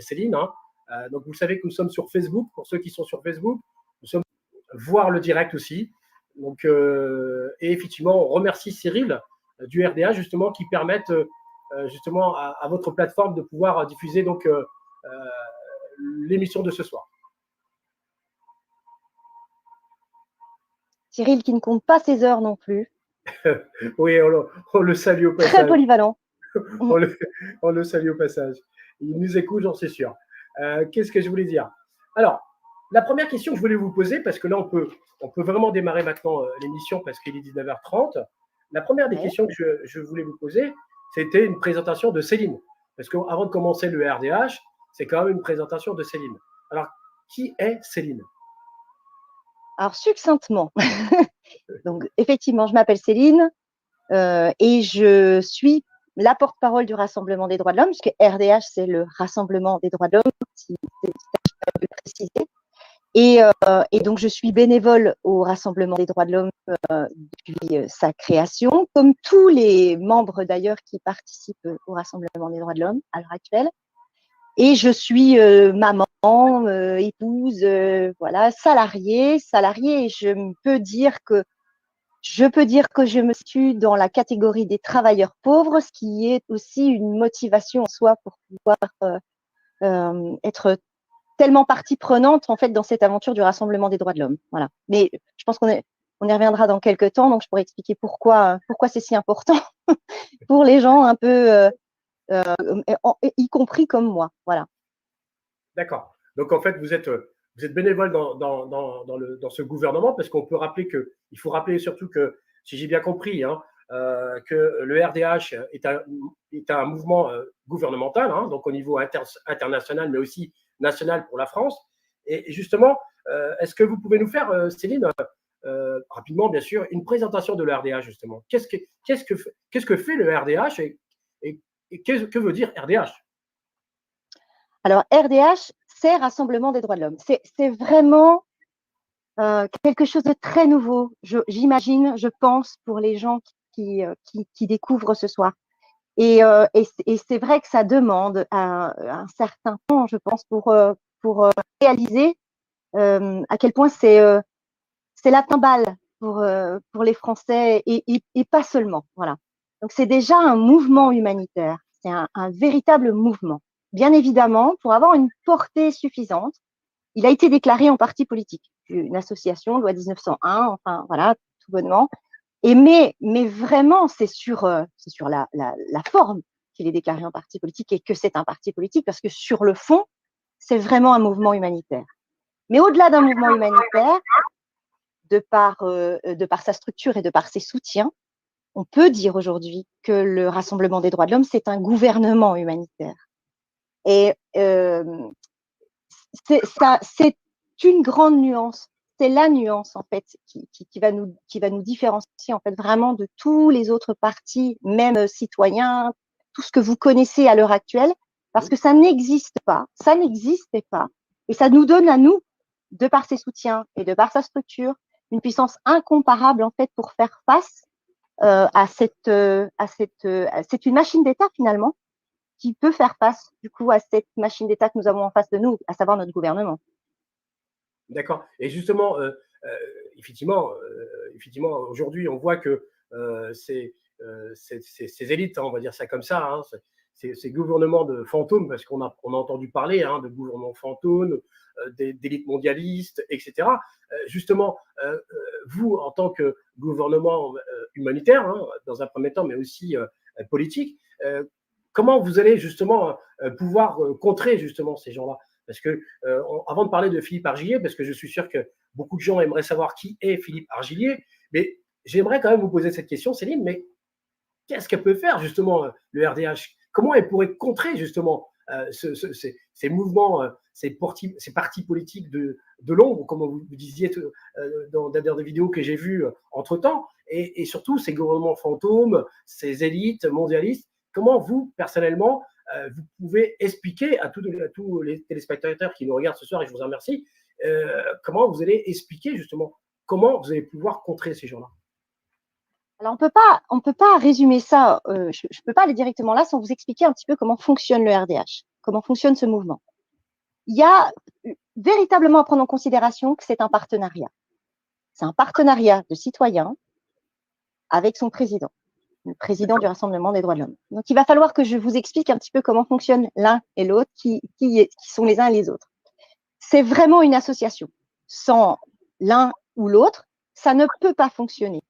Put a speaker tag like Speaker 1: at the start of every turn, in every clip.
Speaker 1: Céline. Hein. Donc, vous savez que nous sommes sur Facebook. Pour ceux qui sont sur Facebook, nous sommes voir le direct aussi. Donc, et effectivement, on remercie Cyril du RDA justement qui permettent justement à votre plateforme de pouvoir diffuser donc l'émission de ce soir.
Speaker 2: Cyril qui ne compte pas ses heures non plus.
Speaker 1: Oui, on le salue au passage.
Speaker 2: Très polyvalent.
Speaker 1: on le salue au passage. Il nous écoute, j'en suis sûr. Qu'est-ce que je voulais dire? Alors, la première question que je voulais vous poser, parce que là, on peut vraiment démarrer maintenant l'émission parce qu'il est 19h30. La première des questions que je voulais vous poser, c'était une présentation de Céline. Parce qu'avant de commencer le RDH, c'est quand même une présentation de Céline. Alors, qui est Céline?
Speaker 2: Alors, succinctement, donc effectivement, je m'appelle Céline et je suis la porte-parole du Rassemblement des droits de l'homme, puisque RDH, c'est le Rassemblement des droits de l'homme, si c'est de préciser. Et donc, je suis bénévole au Rassemblement des droits de l'homme depuis sa création, comme tous les membres d'ailleurs qui participent au Rassemblement des droits de l'homme à l'heure actuelle. Et je suis maman, épouse, voilà, salariée. Et je peux dire que je me situe dans la catégorie des travailleurs pauvres, ce qui est aussi une motivation en soi pour pouvoir être tellement partie prenante en fait dans cette aventure du Rassemblement des droits de l'homme. Voilà. Mais je pense qu'on y reviendra dans quelques temps, donc je pourrais expliquer pourquoi c'est si important pour les gens un peu, y compris comme moi. Voilà.
Speaker 1: D'accord. Donc en fait, vous êtes bénévole dans ce gouvernement, parce qu'on peut rappeler il faut rappeler surtout que, si j'ai bien compris, hein, que le RDH est un mouvement gouvernemental, hein, donc au niveau international, mais aussi national pour la France. Et justement, est-ce que vous pouvez nous faire, Céline, rapidement, bien sûr, une présentation de le RDH, justement? Qu'est-ce que fait le RDH et que veut dire RDH?
Speaker 2: Alors, RDH, c'est Rassemblement des droits de l'homme. C'est vraiment quelque chose de très nouveau, j'imagine, je pense, pour les gens qui découvrent ce soir. Et c'est vrai que ça demande un certain temps, je pense, pour réaliser à quel point c'est la timbale pour les Français et pas seulement. Voilà. Donc, c'est déjà un mouvement humanitaire. C'est un véritable mouvement. Bien évidemment, pour avoir une portée suffisante, il a été déclaré en parti politique, une association, loi 1901, enfin voilà, tout bonnement. Mais vraiment, c'est sur la forme qu'il est déclaré en parti politique et que c'est un parti politique, parce que sur le fond, c'est vraiment un mouvement humanitaire. Mais au-delà d'un mouvement humanitaire, de par sa structure et de par ses soutiens, on peut dire aujourd'hui que le Rassemblement des droits de l'homme, c'est un gouvernement humanitaire. Et c'est une grande nuance. C'est la nuance en fait qui va nous différencier en fait vraiment de tous les autres partis, même citoyens, tout ce que vous connaissez à l'heure actuelle, parce que ça n'existe pas, ça n'existait pas, et ça nous donne à nous, de par ses soutiens et de par sa structure, une puissance incomparable en fait pour faire face c'est une machine d'État finalement qui peut faire face du coup à cette machine d'État que nous avons en face de nous, à savoir notre gouvernement.
Speaker 1: D'accord. Et justement, effectivement, aujourd'hui, on voit que ces élites, hein, on va dire ça comme ça, hein, ces gouvernements de fantômes, parce qu'on a entendu parler de gouvernements fantômes, d'élites mondialistes, etc. Justement, vous, en tant que gouvernement humanitaire, hein, dans un premier temps, mais aussi politique, comment vous allez justement pouvoir contrer justement ces gens-là? Parce que, avant de parler de Philippe Argillier, parce que je suis sûr que beaucoup de gens aimeraient savoir qui est Philippe Argillier, mais j'aimerais quand même vous poser cette question, Céline, mais qu'est-ce qu'elle peut faire justement le RDH? Comment elle pourrait contrer justement ces mouvements, ces partis politiques de l'ombre, comme vous disiez dans des vidéos que j'ai vues entre-temps, et surtout ces gouvernements fantômes, ces élites mondialistes? Comment vous, personnellement, vous pouvez expliquer à tous les téléspectateurs qui nous regardent ce soir, et je vous en remercie, comment vous allez expliquer justement comment vous allez pouvoir contrer ces gens-là?
Speaker 2: Alors on peut pas résumer ça. Je peux pas aller directement là sans vous expliquer un petit peu comment fonctionne le RDH, comment fonctionne ce mouvement. il y a véritablement à prendre en considération que c'est un partenariat. C'est un partenariat de citoyens avec son président, le président du Rassemblement des droits de l'homme. Donc, il va falloir que je vous explique un petit peu comment fonctionnent l'un et l'autre, qui sont les uns et les autres. C'est vraiment une association. Sans l'un ou l'autre, ça ne peut pas fonctionner.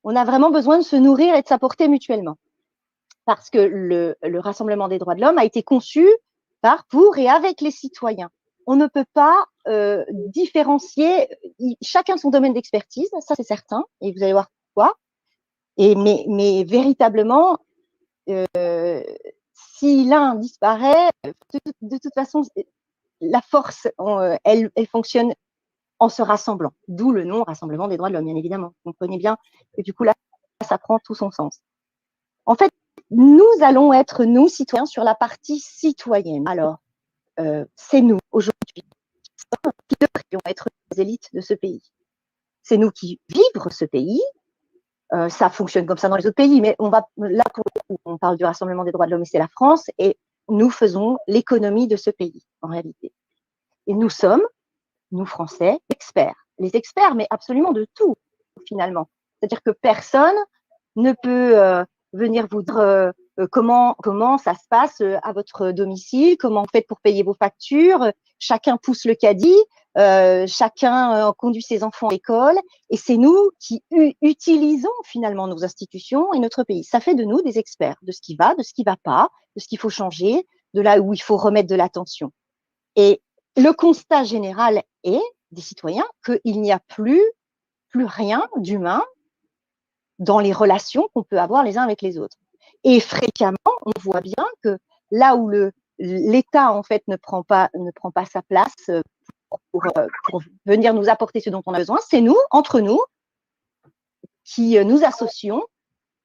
Speaker 2: On a vraiment besoin de se nourrir et de s'apporter mutuellement. Parce que le Rassemblement des droits de l'homme a été conçu par, pour et avec les citoyens. On ne peut pas différencier chacun son domaine d'expertise, ça c'est certain, et vous allez voir pourquoi. Mais véritablement, si l'un disparaît, de toute façon, la force, elle fonctionne en se rassemblant. D'où le nom Rassemblement des droits de l'homme, bien évidemment. Vous comprenez bien que du coup, là, ça prend tout son sens. En fait, nous allons être, nous, citoyens, sur la partie citoyenne. Alors, c'est nous, aujourd'hui, qui devrions être les élites de ce pays. C'est nous qui vivons ce pays. Ça fonctionne comme ça dans les autres pays, mais là, pour le coup, on parle du Rassemblement des droits de l'homme et c'est la France, et nous faisons l'économie de ce pays, en réalité. Et nous sommes, nous Français, experts. Les experts, mais absolument de tout, finalement. C'est-à-dire que personne ne peut venir vous dire comment ça se passe à votre domicile, comment vous faites pour payer vos factures. Chacun pousse le caddie, chacun conduit ses enfants à l'école, et c'est nous qui utilisons finalement nos institutions et notre pays. Ça fait de nous des experts de ce qui va, de ce qui va pas, de ce qu'il faut changer, de là où il faut remettre de l'attention. Et le constat général est des citoyens qu'il n'y a plus rien d'humain dans les relations qu'on peut avoir les uns avec les autres. Et fréquemment, on voit bien que là où l'État en fait ne prend pas sa place pour venir nous apporter ce dont on a besoin, c'est nous, entre nous, qui nous associons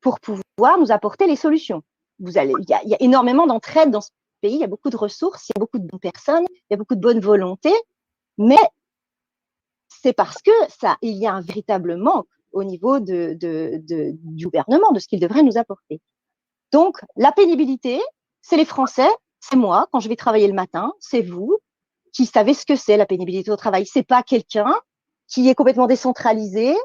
Speaker 2: pour pouvoir nous apporter les solutions. Il y a énormément d'entraide dans ce pays, il y a beaucoup de ressources, il y a beaucoup de bonnes personnes, il y a beaucoup de bonne volonté, mais c'est parce que il y a un véritable manque au niveau du gouvernement, de ce qu'il devrait nous apporter. Donc, la pénibilité, c'est les Français, c'est moi, quand je vais travailler le matin, c'est vous qui savez ce que c'est la pénibilité au travail. C'est pas quelqu'un qui est complètement décentralisé,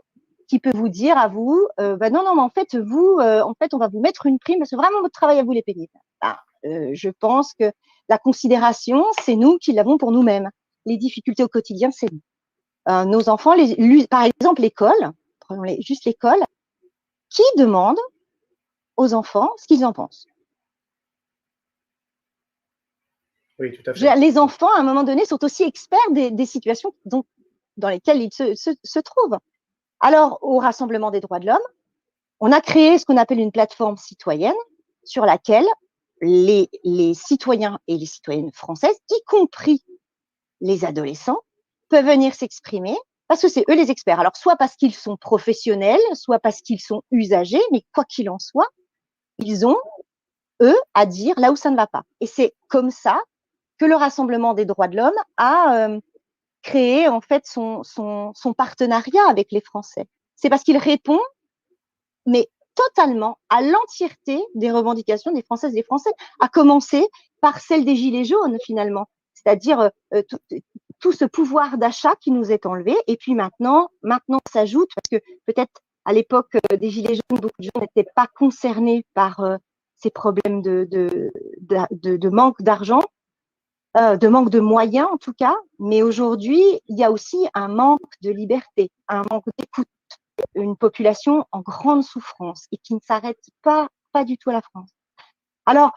Speaker 2: qui peut vous dire à vous, non, mais en fait, on va vous mettre une prime parce que vraiment votre travail à vous, il est pénible. Je pense que la considération, c'est nous qui l'avons pour nous-mêmes. Les difficultés au quotidien, c'est nous. Nos enfants, par exemple l'école, prenons juste l'école, qui demande aux enfants ce qu'ils en pensent.
Speaker 1: Oui, tout à fait.
Speaker 2: Les enfants, à un moment donné, sont aussi experts des situations dans lesquelles ils se trouvent. Alors, au Rassemblement des droits de l'homme, on a créé ce qu'on appelle une plateforme citoyenne sur laquelle les citoyens et les citoyennes françaises, y compris les adolescents, peuvent venir s'exprimer parce que c'est eux les experts. Alors, soit parce qu'ils sont professionnels, soit parce qu'ils sont usagers, mais quoi qu'il en soit, ils ont, eux, à dire là où ça ne va pas. Et c'est comme ça que le Rassemblement des droits de l'homme a créé en fait son partenariat avec les Français. C'est parce qu'il répond, mais totalement, à l'entièreté des revendications des Françaises et des Français, à commencer par celle des Gilets jaunes finalement, c'est-à-dire tout ce pouvoir d'achat qui nous est enlevé. Et puis maintenant s'ajoute, parce que peut-être à l'époque des Gilets jaunes, beaucoup de gens n'étaient pas concernés par ces problèmes de manque d'argent, de manque de moyens en tout cas, mais aujourd'hui, il y a aussi un manque de liberté, un manque d'écoute, une population en grande souffrance et qui ne s'arrête pas du tout à la France. Alors,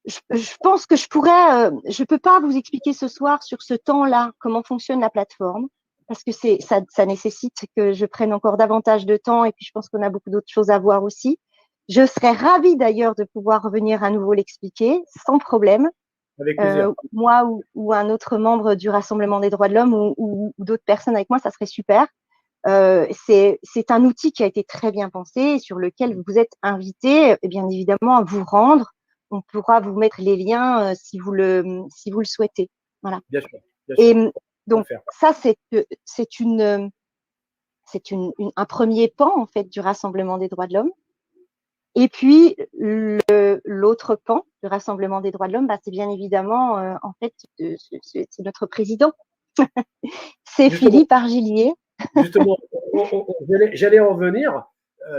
Speaker 2: je pense que je peux pas vous expliquer ce soir sur ce temps-là comment fonctionne la plateforme, parce que ça nécessite que je prenne encore davantage de temps et puis je pense qu'on a beaucoup d'autres choses à voir aussi. Je serais ravie d'ailleurs de pouvoir revenir à nouveau l'expliquer sans problème.
Speaker 1: Avec plaisir.
Speaker 2: Moi ou un autre membre du Rassemblement des droits de l'homme ou d'autres personnes avec moi, ça serait super. C'est un outil qui a été très bien pensé et sur lequel vous êtes invités, bien évidemment, à vous rendre. On pourra vous mettre les liens si vous le souhaitez. Voilà.
Speaker 1: Bien sûr.
Speaker 2: Et donc ça, c'est un premier pan en fait du Rassemblement des droits de l'homme. Et puis, l'autre pan du Rassemblement des droits de l'homme, bah, c'est bien évidemment, en fait, c'est notre président. C'est
Speaker 1: Justement,
Speaker 2: Philippe Argillier.
Speaker 1: justement, j'allais en venir,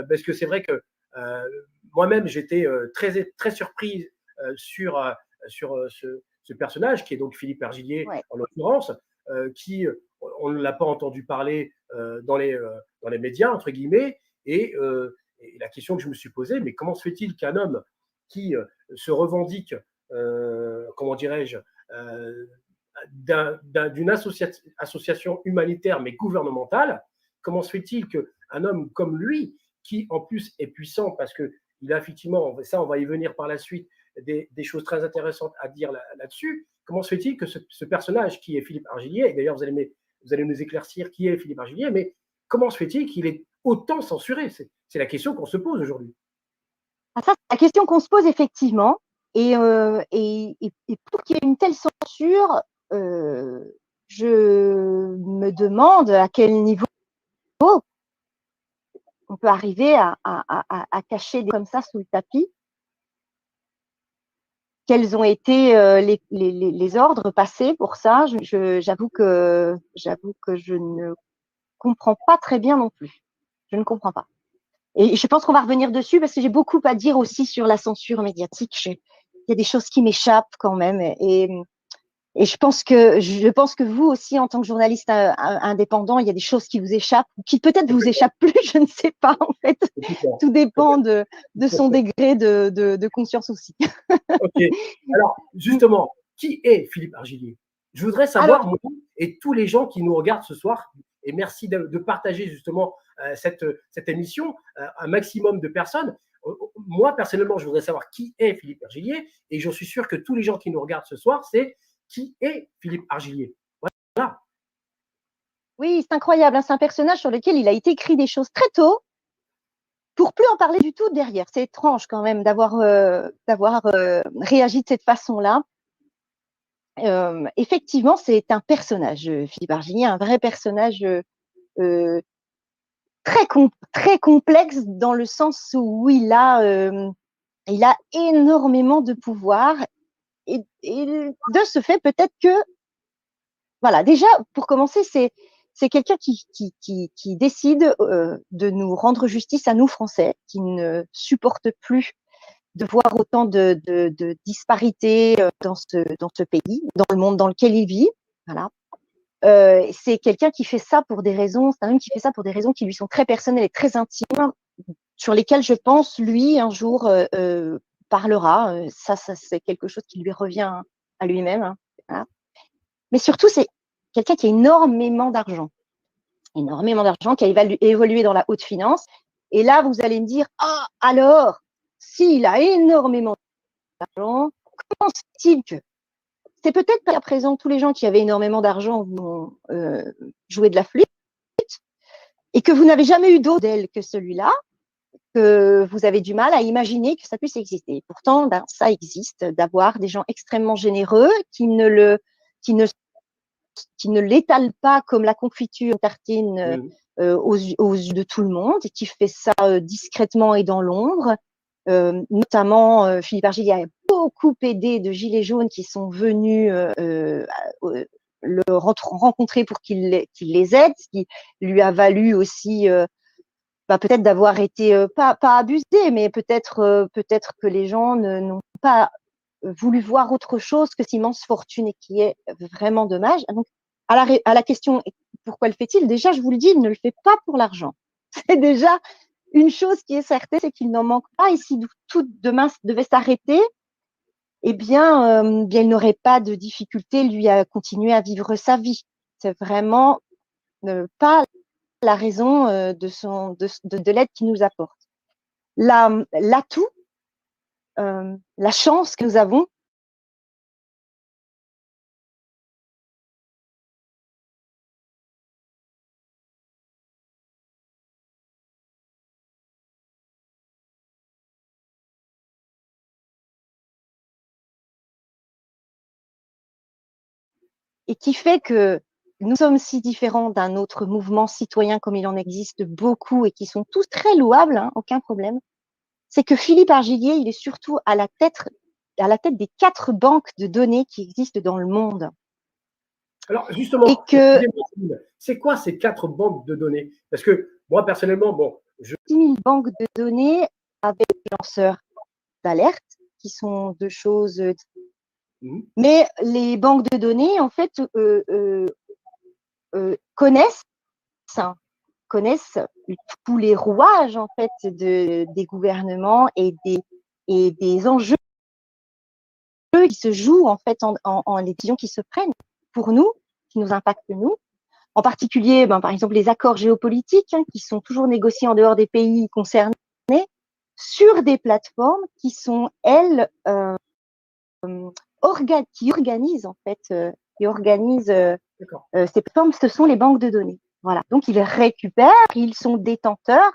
Speaker 1: parce que c'est vrai que moi-même, j'étais très, très surpris sur ce personnage, qui est donc Philippe Argillier,
Speaker 2: Ouais.
Speaker 1: en l'occurrence, qui, on ne l'a pas entendu parler dans les médias, entre guillemets, et la question que je me suis posée, mais comment se fait-il qu'un homme qui se revendique, comment dirais-je, euh, d'une association humanitaire mais gouvernementale, comment se fait-il qu'un homme comme lui, qui en plus est puissant parce qu'il a effectivement, ça on va y venir par la suite, des choses très intéressantes à dire là-dessus, comment se fait-il que ce personnage qui est Philippe Argillier, et d'ailleurs vous allez nous éclaircir qui est Philippe Argillier, mais comment se fait-il qu'il est autant censuré? C'est la question qu'on se pose aujourd'hui.
Speaker 2: Ah, ça, c'est la question qu'on se pose effectivement. Et pour qu'il y ait une telle censure, je me demande à quel niveau on peut arriver à cacher comme ça sous le tapis. Quels ont été les ordres passés pour ça? J'avoue que je ne comprends pas très bien non plus. Je ne comprends pas. Et je pense qu'on va revenir dessus parce que j'ai beaucoup à dire aussi sur la censure médiatique. Il y a des choses qui m'échappent quand même. Et je pense que vous aussi, en tant que journaliste indépendant, il y a des choses qui vous échappent, qui peut-être vous échappent plus, je ne sais pas en fait. Tout dépend de son degré de conscience aussi.
Speaker 1: Ok. Alors, justement, qui est Philippe Argillier? Je voudrais savoir,
Speaker 2: Alors,
Speaker 1: moi, et tous les gens qui nous regardent ce soir, et merci de partager justement cette émission, un maximum de personnes. Moi, personnellement, je voudrais savoir qui est Philippe Argillier, et je suis sûr que tous les gens qui nous regardent ce soir, c'est qui est Philippe Argillier. Voilà.
Speaker 2: oui, c'est incroyable, hein, c'est un personnage sur lequel il a été écrit des choses très tôt pour plus en parler du tout derrière. C'est étrange quand même d'avoir réagi de cette façon-là. Effectivement, c'est un personnage, Philippe Argillier, un vrai personnage euh, très complexe dans le sens où il a énormément de pouvoir et de ce fait, peut-être que, voilà, déjà, pour commencer, c'est quelqu'un qui décide de nous rendre justice à nous, Français, qui ne supporte plus de voir autant de disparités dans ce pays, dans le monde dans lequel il vit. Voilà. C'est quelqu'un qui fait ça pour des raisons, c'est un homme qui fait ça pour des raisons qui lui sont très personnelles et très intimes, sur lesquelles je pense, lui, un jour, parlera. Ça, c'est quelque chose qui lui revient à lui-même. Hein. Voilà. Mais surtout, c'est quelqu'un qui a énormément d'argent, qui a évolué dans la haute finance. Et là, vous allez me dire, ah, alors, s'il a énormément d'argent, comment se fait-il que c'est peut-être qu'à présent, tous les gens qui avaient énormément d'argent vont jouer de la flûte et que vous n'avez jamais eu d'autre modèle que celui-là, que vous avez du mal à imaginer que ça puisse exister. Pourtant, ben, ça existe, d'avoir des gens extrêmement généreux qui ne, qui ne l'étalent pas comme la confiture tartine aux yeux de tout le monde et qui fait ça discrètement et dans l'ombre. Notamment, Philippe Argillier a beaucoup aidé de gilets jaunes qui sont venus le rencontrer pour qu'il les aide, ce qui lui a valu aussi peut-être d'avoir été pas abusé, mais peut-être que les gens n'ont pas voulu voir autre chose que cette immense fortune et qui est vraiment dommage. Donc, à la question pourquoi le fait-il, déjà, je vous le dis, il ne le fait pas pour l'argent. C'est déjà une chose qui est certaine, c'est qu'il n'en manque pas. Et si tout demain devait s'arrêter, eh bien, bien il n'aurait pas de difficulté, lui, à continuer à vivre sa vie. C'est vraiment pas la raison de l'aide qu'il nous apporte. L'atout, la chance que nous avons, et qui fait que nous sommes si différents d'un autre mouvement citoyen comme il en existe beaucoup et qui sont tous très louables, hein, aucun problème, c'est que Philippe Argillier, il est surtout à la tête des 4 banques de données qui existent dans le monde.
Speaker 1: Alors, justement, c'est quoi ces 4 banques de données? Parce que moi, personnellement, bon,
Speaker 2: 6 000 banques de données avec des lanceurs d'alerte, qui sont 2 choses. Mais les banques de données, en fait, connaissent tous les rouages, en fait, des gouvernements et des enjeux qui se jouent, en fait, en les décisions qui se prennent pour nous, qui nous impactent nous. En particulier, par exemple, les accords géopolitiques qui sont toujours négociés en dehors des pays concernés sur des plateformes qui sont, elles, qui organisent, en fait, ces plateformes, ce sont les banques de données. Voilà. Donc, ils récupèrent, ils sont détenteurs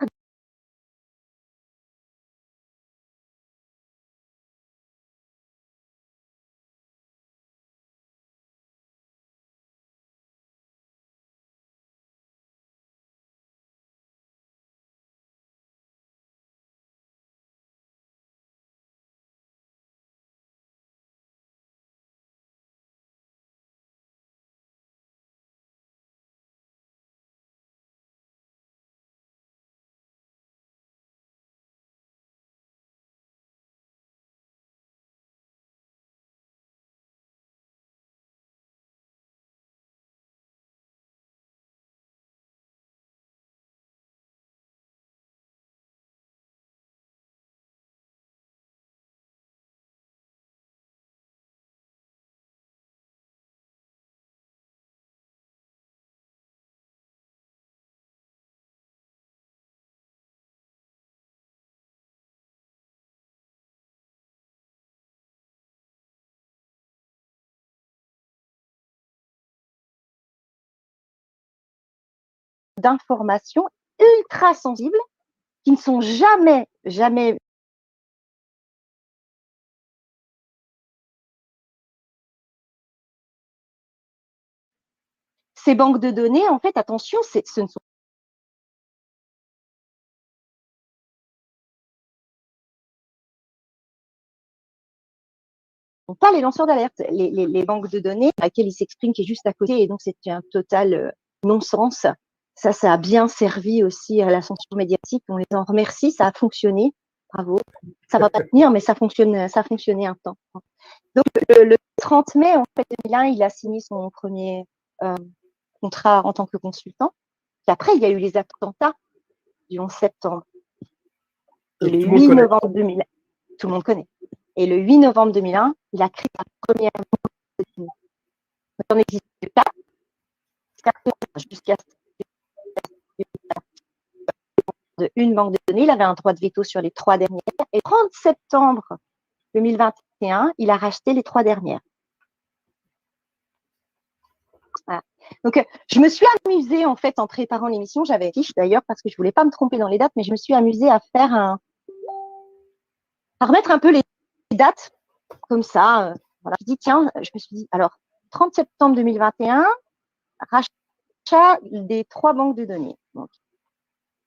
Speaker 2: d'informations ultra sensibles qui ne sont jamais ces banques de données, en fait, attention, ce ne sont pas les lanceurs d'alerte. Les banques de données à laquelle ils s'expriment, qui est juste à côté, et donc c'est un total non-sens. Ça a bien servi aussi à la censure médiatique. On les en remercie, ça a fonctionné. Bravo. Ça va pas tenir, mais ça a fonctionné un temps. Donc le 30 mai en fait 2001, il a signé son premier contrat en tant que consultant. Puis après, il y a eu les attentats du 11 septembre. Et le 8 novembre 2001, tout le monde connaît. Et le 8 novembre 2001, il a créé la première banque de données. Il en existe 4 jusqu'à une banque de données. Il avait un droit de veto sur les 3 dernières. Et le 30 septembre 2021, il a racheté les 3 dernières. Voilà. Donc, je me suis amusée, en fait, en préparant l'émission. J'avais fiche d'ailleurs parce que je voulais pas me tromper dans les dates, mais je me suis amusée à remettre un peu les dates comme ça. Voilà. Je dis, tiens, je me suis dit, alors, 30 septembre 2021, rachat des 3 banques de données. Donc,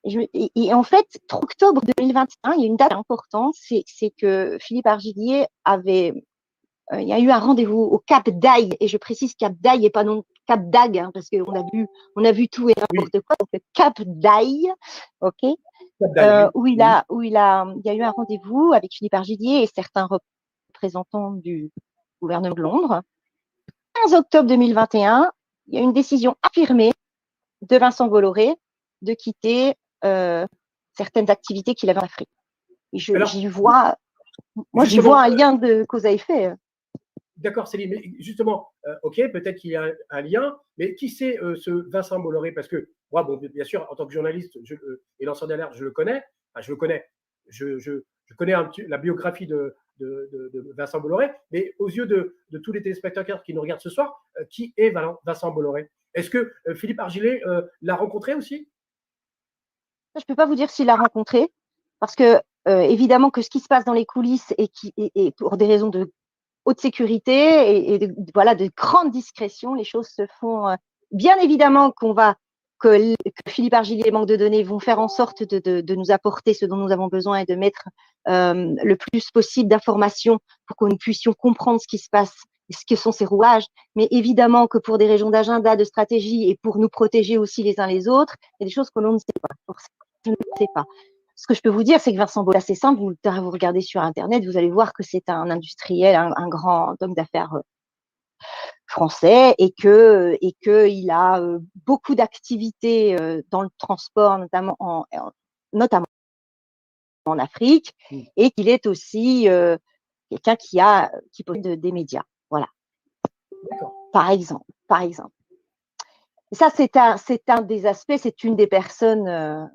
Speaker 2: et en fait, 3 octobre 2021, il y a une date importante, c'est que Philippe Argillier il y a eu un rendez-vous au Cap d'Agde, et je précise Cap d'Agde et pas non Cap d'Agde, hein, parce qu'on a vu tout et n'importe quoi. Donc le Cap d'Agde, ok, où il y a eu un rendez-vous avec Philippe Argillier et certains représentants du gouvernement de Londres. Le 15 octobre 2021, il y a une décision affirmée de Vincent Bolloré de quitter certaines activités qu'il avait en Afrique. J'y vois un lien de cause à effet.
Speaker 1: D'accord, Céline, mais justement, ok, peut-être qu'il y a un lien, mais qui c'est ce Vincent Bolloré? Parce que moi, bon, bien sûr, en tant que journaliste et lanceur d'alerte, je le connais. Enfin, je le connais. Je connais la biographie de Vincent Bolloré, mais aux yeux de tous les téléspectateurs qui nous regardent ce soir, qui est Vincent Bolloré? Est-ce que Philippe Argillier l'a rencontré aussi?
Speaker 2: Je ne peux pas vous dire s'il l'a rencontré, parce que évidemment que ce qui se passe dans les coulisses et pour des raisons de haute sécurité et de grande discrétion, les choses se font. Bien évidemment qu'on va que Philippe Argillier et Banque de données vont faire en sorte de nous apporter ce dont nous avons besoin et de mettre le plus possible d'informations pour que nous puissions comprendre ce qui se passe, ce que sont ces rouages. Mais évidemment que pour des raisons d'agenda, de stratégie et pour nous protéger aussi les uns les autres, il y a des choses que l'on ne sait pas. Je ne sais pas. Ce que je peux vous dire, c'est que Vincent Bolloré, c'est simple, vous regardez sur Internet, vous allez voir que c'est un industriel, un grand homme d'affaires français et qu'il a beaucoup d'activités dans le transport, notamment en Afrique, et qu'il est aussi quelqu'un qui possède des médias. Voilà. Par exemple. Et ça, c'est un des aspects, c'est une des personnes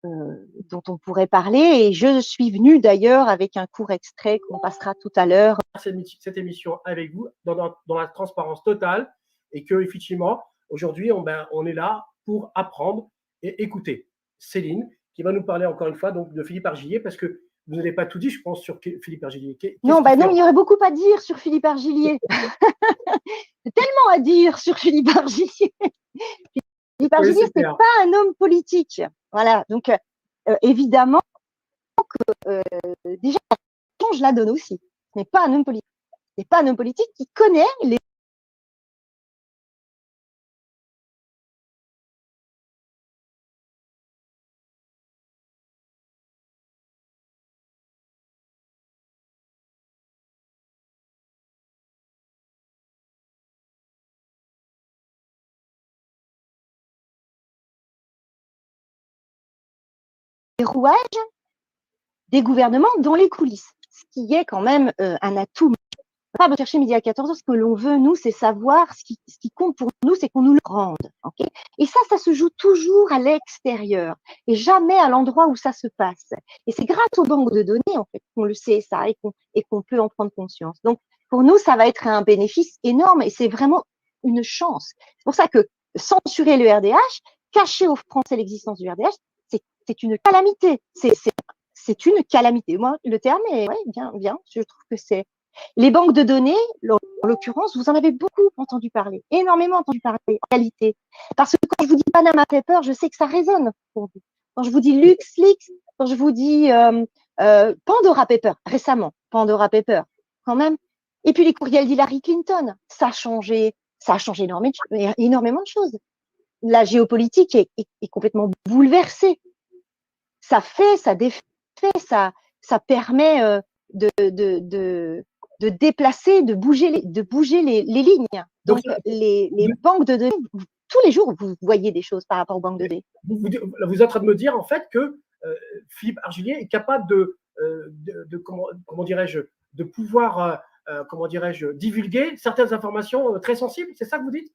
Speaker 2: dont on pourrait parler. Et je suis venue d'ailleurs avec un court extrait qu'on passera tout à l'heure.
Speaker 1: Cette émission avec vous dans la transparence totale et que effectivement aujourd'hui on est là pour apprendre et écouter. Céline qui va nous parler encore une fois donc de Philippe Argillier parce que vous n'avez pas tout dit, je pense, sur Philippe Argillier.
Speaker 2: Non, il y aurait beaucoup à dire sur Philippe Argillier. Tellement à dire sur Philippe Argillier. Philippe Argillier, ce n'est pas un homme politique. Voilà, donc évidemment que déjà, je la donne aussi. Ce n'est pas un homme politique. Ce n'est pas un homme politique qui connaît les rouages des gouvernements dans les coulisses, ce qui est quand même un atout. On va pas chercher midi à 14h, ce que l'on veut, nous, c'est savoir, ce qui compte pour nous, c'est qu'on nous le rende. Okay, et ça se joue toujours à l'extérieur et jamais à l'endroit où ça se passe. Et c'est grâce aux banques de données, en fait, qu'on le sait ça et qu'on peut en prendre conscience. Donc, pour nous, ça va être un bénéfice énorme et c'est vraiment une chance. C'est pour ça que censurer le RDH, cacher aux Français l'existence du RDH, c'est une calamité. C'est une calamité. Moi, le terme est bien. Je trouve que c'est les banques de données, en l'occurrence, vous en avez beaucoup entendu parler, énormément entendu parler en réalité. Parce que quand je vous dis Panama Papers, je sais que ça résonne pour vous. Quand je vous dis LuxLeaks, quand je vous dis Pandora Papers, récemment, Pandora Papers, quand même. Et puis les courriels d'Hillary Clinton, ça a changé énormément de choses. La géopolitique est complètement bouleversée. Ça fait, ça défait, ça permet de déplacer, de bouger les lignes. Donc, les banques de données, tous les jours, vous voyez des choses par rapport aux banques de données.
Speaker 1: Vous êtes en train de me dire, en fait, que Philippe Argillier est capable comment dirais-je, de pouvoir, divulguer certaines informations très sensibles. C'est ça que vous dites?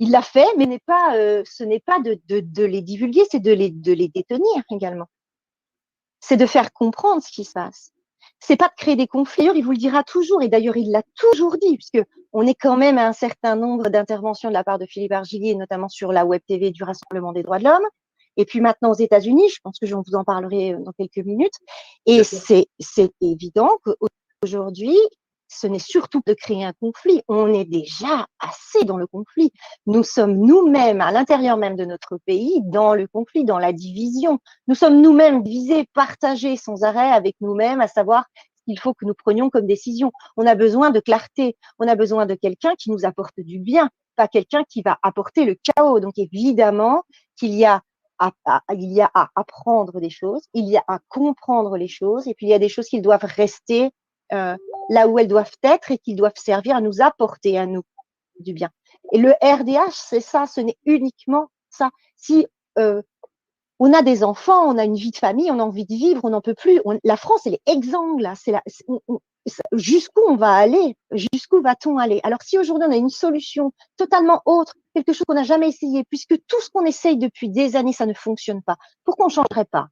Speaker 2: Il l'a fait, mais ce n'est pas de les divulguer, c'est de les détenir également. C'est de faire comprendre ce qui se passe. C'est pas de créer des conflits. Il vous le dira toujours, et d'ailleurs il l'a toujours dit, puisque on est quand même à un certain nombre d'interventions de la part de Philippe Argillier, notamment sur la Web TV du Rassemblement des droits de l'homme, et puis maintenant aux États-Unis. Je pense que je vous en parlerai dans quelques minutes. Et c'est évident qu'aujourd'hui, ce n'est surtout de créer un conflit. On est déjà assez dans le conflit. Nous sommes nous-mêmes, à l'intérieur même de notre pays, dans le conflit, dans la division. Nous sommes nous-mêmes divisés, partagés sans arrêt avec nous-mêmes, à savoir ce qu'il faut que nous prenions comme décision. On a besoin de clarté. On a besoin de quelqu'un qui nous apporte du bien, pas quelqu'un qui va apporter le chaos. Donc évidemment qu'il y a à apprendre des choses, il y a à comprendre les choses, et puis il y a des choses qui doivent rester là où elles doivent être et qui doivent servir à nous apporter à nous du bien. Et le RDH, c'est ça, ce n'est uniquement ça. Si on a des enfants, on a une vie de famille, on a envie de vivre, on n'en peut plus. La France, elle est exsangue là. Jusqu'où on va aller? Jusqu'où va-t-on aller? Alors si aujourd'hui on a une solution totalement autre, quelque chose qu'on n'a jamais essayé, puisque tout ce qu'on essaye depuis des années, ça ne fonctionne pas, pourquoi on ne changerait pas?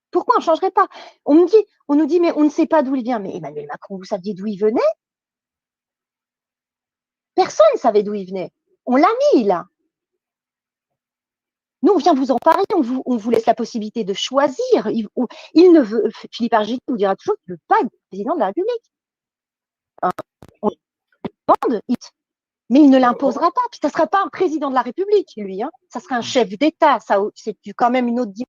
Speaker 2: Pourquoi on ne changerait pas? On nous dit, mais on ne sait pas d'où il vient. Mais Emmanuel Macron, vous saviez d'où il venait? Personne ne savait d'où il venait. On l'a mis là. Nous, on vient vous en parler, on vous laisse la possibilité de choisir. Philippe Argillier vous dira toujours qu'il ne veut pas être président de la République. mais il ne l'imposera pas. Puis ça ne sera pas un président de la République, lui. Hein. Ça sera un chef d'État. Ça, c'est quand même une autre dimension.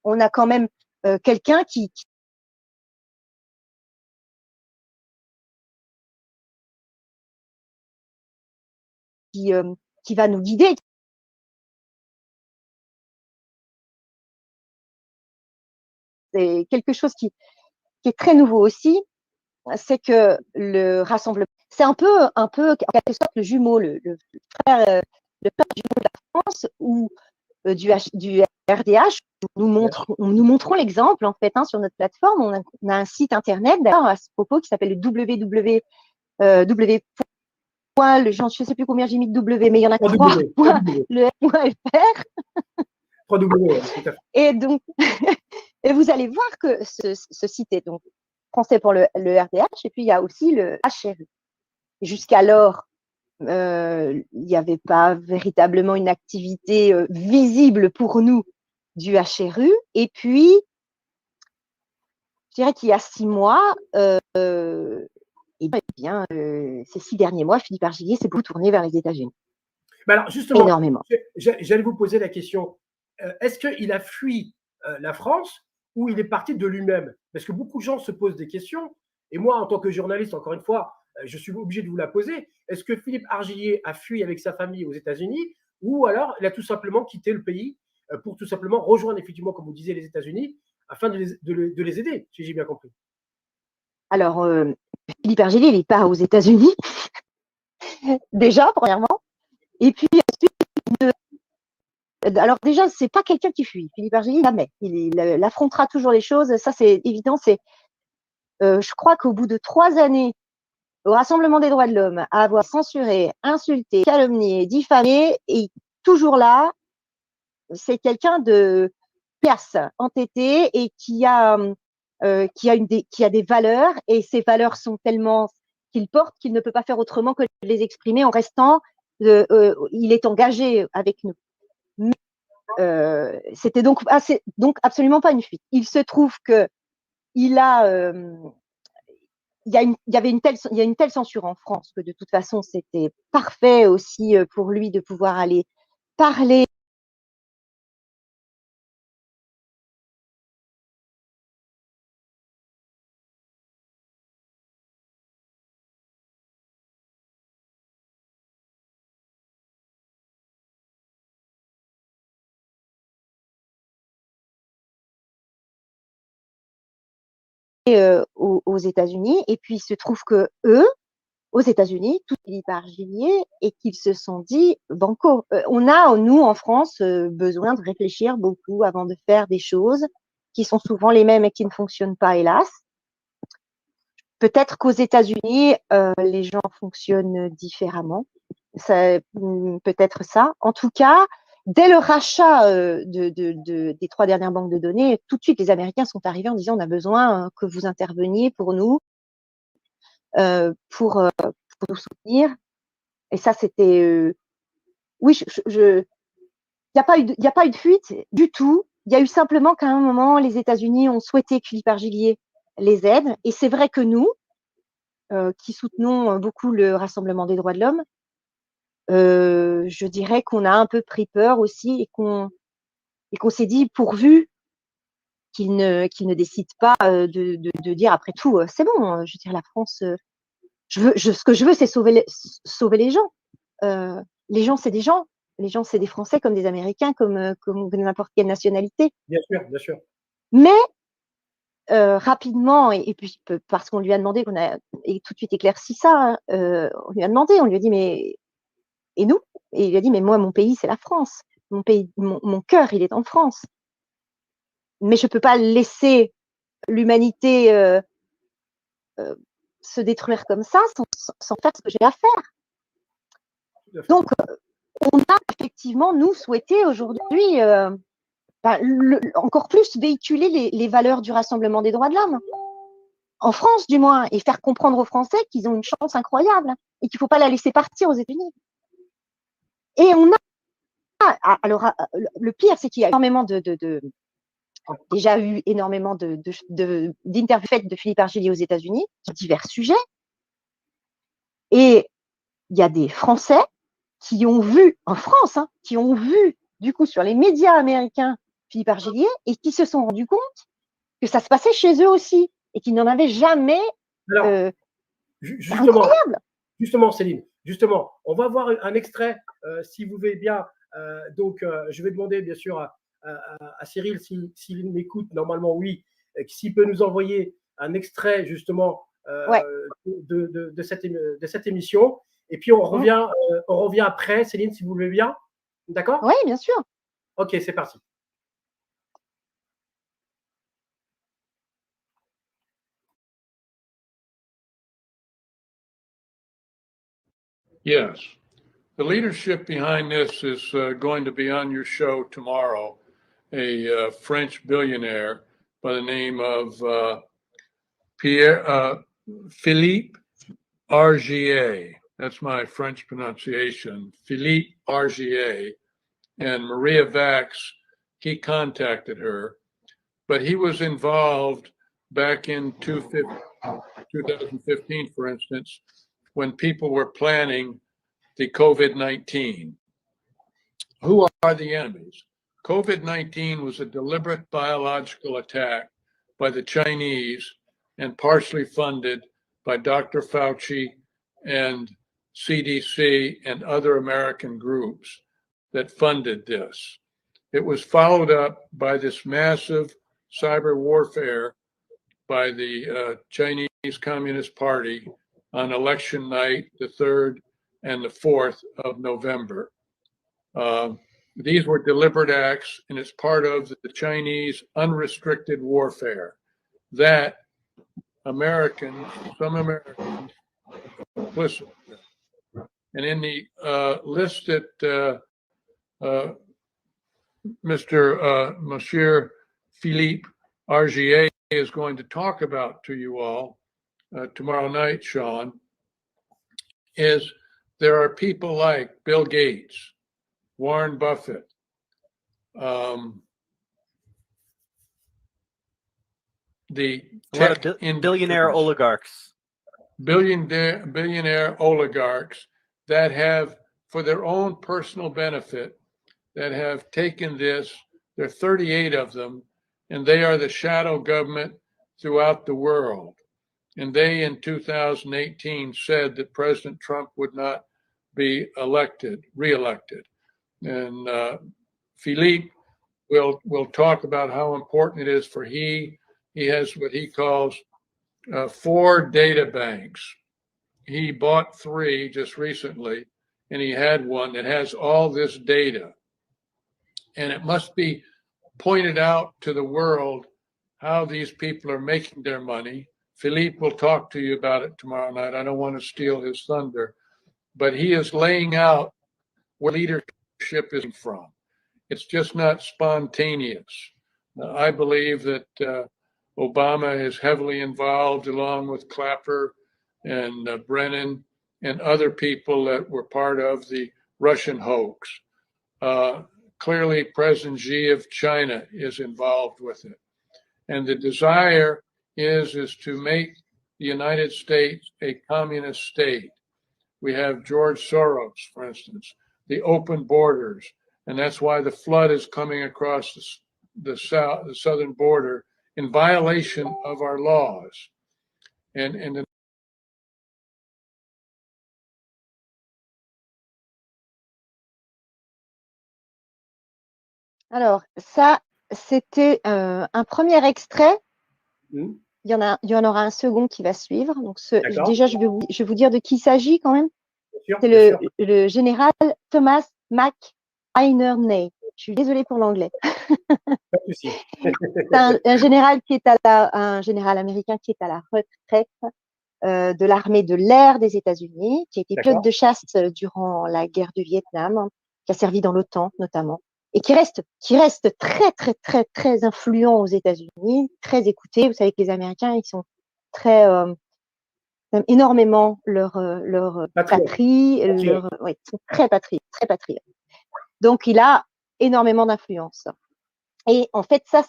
Speaker 2: On a quand même quelqu'un qui va nous guider. C'est quelque chose qui est très nouveau aussi, c'est que le rassemblement, c'est un peu en quelque sorte le jumeau, le frère jumeau de la France ou du RDH. Nous montrons l'exemple en fait hein, sur notre plateforme. On a un site internet d'ailleurs à ce propos qui s'appelle le www. Je ne sais plus combien j'ai mis de W, mais il y en a 3. Le F.fr. Et donc, et vous allez voir que ce site est donc français pour le RDH, et puis il y a aussi le HRU. Jusqu'alors, il n'y avait pas véritablement une activité visible pour nous du HRU. Et puis, je dirais qu'il y a 6 mois, et bien, ces 6 derniers mois, Philippe Argillier s'est beaucoup tourné vers les États-Unis.
Speaker 1: Ben alors justement,
Speaker 2: énormément.
Speaker 1: J'allais vous poser la question, est-ce qu'il a fui la France ou il est parti de lui-même? Parce que beaucoup de gens se posent des questions, et moi, en tant que journaliste, encore une fois, je suis obligé de vous la poser. Est-ce que Philippe Argillier a fui avec sa famille aux États-Unis, ou alors il a tout simplement quitté le pays pour tout simplement rejoindre, effectivement, comme vous disiez, les États-Unis, afin de les aider, si j'ai bien compris?
Speaker 2: Alors, Philippe Argillier, il n'est pas aux États-Unis, déjà, premièrement. Et puis, alors déjà, c'est pas quelqu'un qui fuit. Philippe Argillier, jamais. Il affrontera toujours les choses. Ça, c'est évident. Je crois qu'au bout de 3 années au Rassemblement des droits de l'homme, à avoir censuré, insulté, calomnié, diffamé, et toujours là, c'est quelqu'un de perse, entêté, et qui a des valeurs, et ces valeurs sont tellement qu'il porte qu'il ne peut pas faire autrement que de les exprimer en restant. Il est engagé avec nous. C'était donc absolument pas une fuite. Il se trouve que il y a une telle censure en France que de toute façon c'était parfait aussi pour lui de pouvoir aller parler aux États-Unis, et puis il se trouve que eux, aux États-Unis, tout Philippe Argillier, et qu'ils se sont dit banco. On a, nous, en France, besoin de réfléchir beaucoup avant de faire des choses qui sont souvent les mêmes et qui ne fonctionnent pas, hélas. Peut-être qu'aux États-Unis, les gens fonctionnent différemment. Peut-être ça. En tout cas, dès le rachat des 3 dernières banques de données, tout de suite, les Américains sont arrivés en disant on a besoin que vous interveniez pour nous, pour nous soutenir. Et ça, c'était… oui, il n'y a pas eu de fuite du tout. Il y a eu simplement qu'à un moment, les États-Unis ont souhaité que Philippe Argillier les aide. Et c'est vrai que nous, qui soutenons beaucoup le Rassemblement des droits de l'homme, je dirais qu'on a un peu pris peur aussi, et qu'on s'est dit pourvu qu'il ne décide pas de dire après tout c'est bon, je veux dire la France, ce que je veux c'est sauver les gens. Les gens c'est des gens, les gens c'est des Français comme des Américains, comme n'importe quelle nationalité.
Speaker 1: Bien sûr, bien sûr.
Speaker 2: Mais rapidement, et puis parce qu'on lui a demandé, qu'on a tout de suite éclairci ça, on lui a demandé, on lui a dit mais Et nous? Et il a dit, mais moi, mon pays, c'est la France. Mon pays, mon cœur, il est en France. Mais je ne peux pas laisser l'humanité se détruire comme ça sans faire ce que j'ai à faire. Donc, on a effectivement, nous, souhaité aujourd'hui encore plus véhiculer les valeurs du Rassemblement des droits de l'homme, en France du moins, et faire comprendre aux Français qu'ils ont une chance incroyable et qu'il ne faut pas la laisser partir aux États-Unis. Et on a, alors, le pire, c'est qu'il y a énormément déjà eu énormément d'interviews faites de Philippe Argillier aux États-Unis sur divers sujets. Et il y a des Français qui ont vu, en France, qui ont vu, du coup, sur les médias américains, Philippe Argillier, et qui se sont rendus compte que ça se passait chez eux aussi, et qu'ils n'en avaient jamais.
Speaker 1: Alors, justement, Céline, justement, on va voir un extrait, si vous voulez bien. Donc, je vais demander, bien sûr, à Cyril, s'il m'écoute, normalement, oui, s'il peut nous envoyer un extrait, justement, de cette émission. Et puis, on revient après, Céline, si vous voulez bien. D'accord?
Speaker 2: Oui, bien sûr.
Speaker 1: Ok, c'est parti.
Speaker 3: Yes. The leadership behind this is going to be on your show tomorrow, a French billionaire by the name of Philippe Argier. That's my French pronunciation, Philippe Argier. And Maria Vax, he contacted her, but he was involved back in 2015, for instance, when people were planning the COVID-19. Who are the enemies? COVID-19 was a deliberate biological attack by the Chinese and partially funded by Dr. Fauci and CDC and other American groups that funded this. It was followed up by this massive cyber warfare by the Chinese Communist Party on election night, the 3rd and the 4th of November. These were deliberate acts, and it's part of the Chinese unrestricted warfare that some Americans, complicit. And in the list that Monsieur Philippe Argier is going to talk about to you all tomorrow night, Sean, is there are people like Bill Gates, Warren Buffett, the
Speaker 4: billionaire oligarchs.
Speaker 3: Billionaire oligarchs that have, for their own personal benefit, that have taken this. There are 38 of them, and they are the shadow government throughout the world. And they, in 2018, said that President Trump would not be reelected. And Philippe will talk about how important it is for he has what he calls 4 data banks. He bought 3 just recently, and he had one that has all this data. And it must be pointed out to the world how these people are making their money. Philippe will talk to you about it tomorrow night. I don't want to steal his thunder, but he is laying out where leadership is from. It's just not spontaneous. I believe that Obama is heavily involved, along with Clapper and Brennan and other people that were part of the Russian hoax. Clearly, President Xi of China is involved with it. And the desire is to make the United States a communist state. We have George Soros, for instance, the open borders. And that's why the flood is coming across the southern border in violation of our laws. And
Speaker 2: Alors, ça, c'était un premier extrait. Il y en aura un second qui va suivre. Donc, déjà, je vais vous dire de qui il s'agit quand même.
Speaker 1: Bien sûr,
Speaker 2: C'est
Speaker 1: bien sûr.
Speaker 2: le général Thomas McInerney. Je suis désolée pour l'anglais.
Speaker 1: Pas de souci.
Speaker 2: C'est un général un général américain qui est à la retraite de l'armée de l'air des États-Unis, qui a été pilote
Speaker 1: D'accord.
Speaker 2: de chasse durant la guerre du Vietnam, hein, qui a servi dans l'OTAN notamment, et qui reste très très très très influent aux États-Unis, très écouté. Vous savez que les Américains, ils sont très aiment énormément leur
Speaker 1: Patriote.
Speaker 2: patrie,
Speaker 1: Patriote.
Speaker 2: ils sont très patriotes, très patriotes. Donc il a énormément d'influence. Et en fait, ça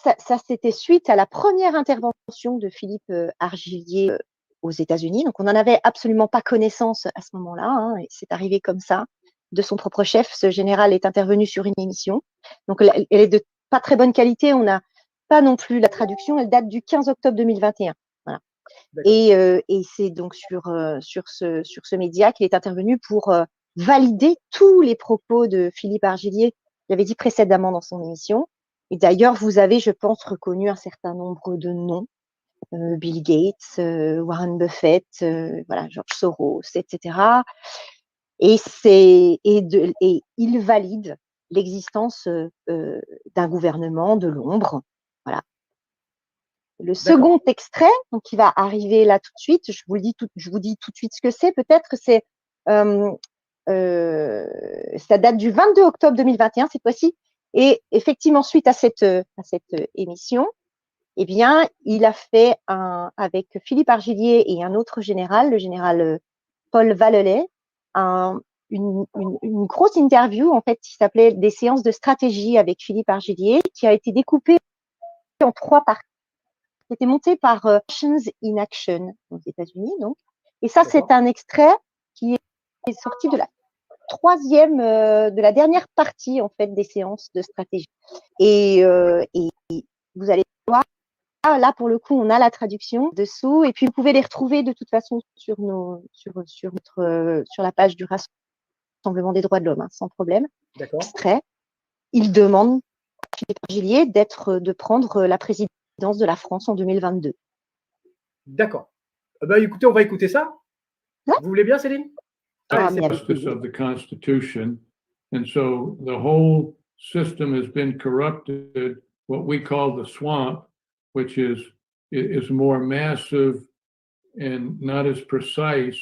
Speaker 2: c'était suite à la première intervention de Philippe Argilier aux États-Unis. Donc, on n'en avait absolument pas connaissance à ce moment-là. Hein, et c'est arrivé comme ça, de son propre chef. Ce général est intervenu sur une émission. Donc, elle est de pas très bonne qualité. On n'a pas non plus la traduction. Elle date du 15 octobre 2021. Voilà. Et c'est donc sur ce média qu'il est intervenu pour valider tous les propos de Philippe Argilier. Il avait dit précédemment dans son émission. Et d'ailleurs, vous avez, je pense, reconnu un certain nombre de noms. Bill Gates, Warren Buffett, voilà, George Soros, etc. Et il valide l'existence d'un gouvernement de l'ombre. Voilà. Le second extrait, donc qui va arriver là tout de suite, je vous dis tout de suite ce que c'est. Peut-être c'est ça date du 22 octobre 2021 cette fois-ci. Et effectivement, suite à cette émission, eh bien, il a fait avec Philippe Argilier et un autre général, le général Paul Vallely, une grosse interview en fait qui s'appelait des séances de stratégie avec Philippe Argilier, qui a été découpée en 3 parties. C'était monté par Russians in Action aux États-Unis, donc. Et ça, c'est un extrait qui est sorti de la dernière partie en fait des séances de stratégie. Et vous allez voir. Là, pour le coup, on a la traduction dessous, et puis vous pouvez les retrouver de toute façon sur la page du Rassemblement des droits de l'homme, hein, sans problème. Extrait. Il demande à Philippe Argilier de prendre la présidence de la France en 2022.
Speaker 1: D'accord. Ben, écoutez, on va écouter ça.
Speaker 2: Ouais.
Speaker 1: Vous voulez bien, Céline?
Speaker 3: Justice of the Constitution, and so the whole system has been corrupted. What we call the swamp, which is more massive and not as precise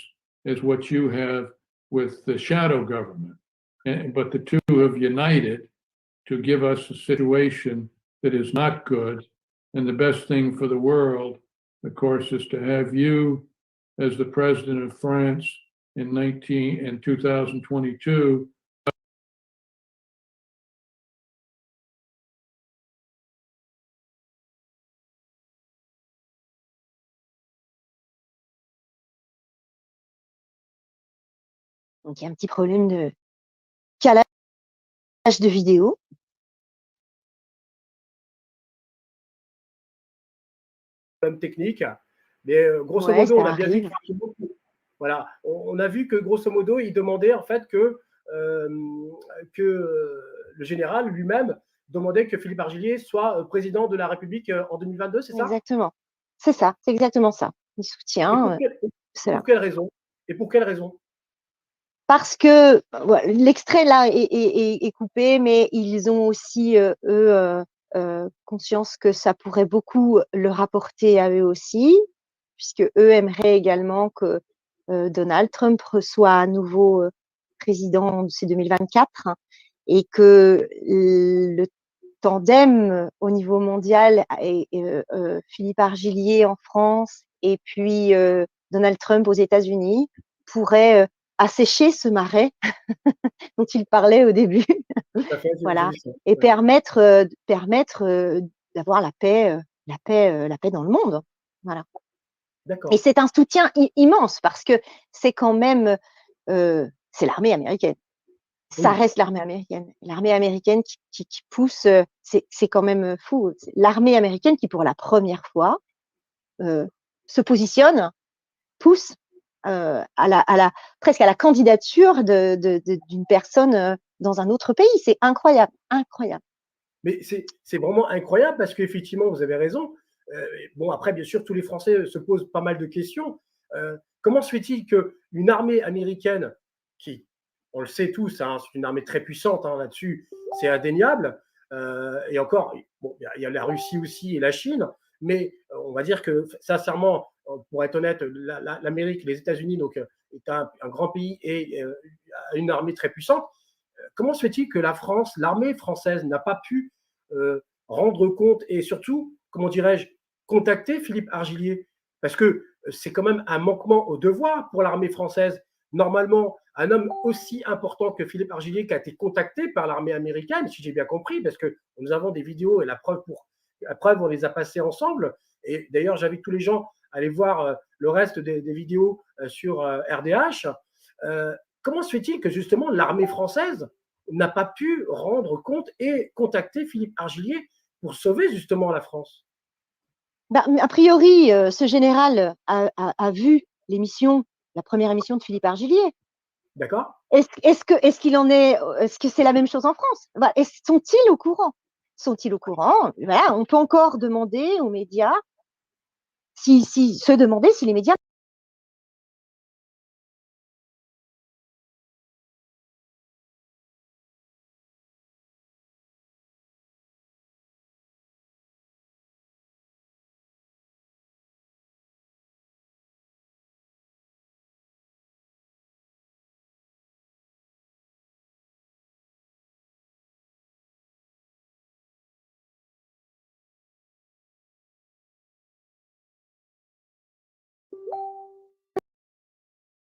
Speaker 3: as what you have with the shadow government. But the two have united to give us a situation that is not good. And the best thing for the world, of course, is to have you as the president of France in 2022.
Speaker 2: Donc, il y a un petit problème de calage de vidéo.
Speaker 1: Problème technique, mais grosso modo, on a bien vu. Voilà, on a vu que grosso modo, il demandait en fait que le général lui-même demandait que Philippe Argilier soit président de la République en 2022, c'est ça?
Speaker 2: Exactement. C'est ça, c'est exactement ça. Il soutient.
Speaker 1: Pour quelle raison? Et pour quelle raison?
Speaker 2: Parce que l'extrait là est coupé, mais ils ont aussi, eux, conscience que ça pourrait beaucoup leur apporter à eux aussi, puisque eux aimeraient également que Donald Trump soit à nouveau président, c'est 2024, et que le tandem au niveau mondial et Philippe Argilier en France et puis Donald Trump aux États-Unis pourrait assécher ce marais dont il parlait au début. Voilà, et permettre d'avoir la paix dans le monde. Voilà. Et c'est un soutien immense parce que c'est quand même c'est l'armée américaine. Ça reste l'armée américaine. L'armée américaine qui pousse, c'est quand même fou. L'armée américaine qui, pour la première fois, se positionne, pousse presque à la candidature d'une personne dans un autre pays. C'est incroyable, incroyable.
Speaker 1: Mais c'est vraiment incroyable parce qu'effectivement, vous avez raison. Bon, après, bien sûr, tous les Français se posent pas mal de questions. Comment se fait-il qu'une armée américaine qui, on le sait tous, hein, c'est une armée très puissante hein, là-dessus, c'est indéniable. Et encore, bon, il y a la Russie aussi et la Chine, mais on va dire que, sincèrement, pour être honnête, l'Amérique, les États-Unis, donc, est un grand pays et a une armée très puissante. Comment se fait-il que la France, l'armée française, n'a pas pu rendre compte et surtout, comment dirais-je, contacter Philippe Argillier? Parce que c'est quand même un manquement au devoir pour l'armée française. Normalement, un homme aussi important que Philippe Argillier, qui a été contacté par l'armée américaine, si j'ai bien compris, parce que nous avons des vidéos et la preuve, on les a passées ensemble. Et d'ailleurs, j'invite tous les gens à aller voir le reste des vidéos sur RDH. Comment se fait-il que justement l'armée française n'a pas pu rendre compte et contacter Philippe Argillier pour sauver justement la France?
Speaker 2: A priori, ce général a vu l'émission, la première émission de Philippe Argillier.
Speaker 1: D'accord.
Speaker 2: Est-ce qu'il en est, est-ce que c'est la même chose en France? Sont-ils au courant? Sont-ils au courant? Voilà, on peut encore demander aux médias, se demander si les médias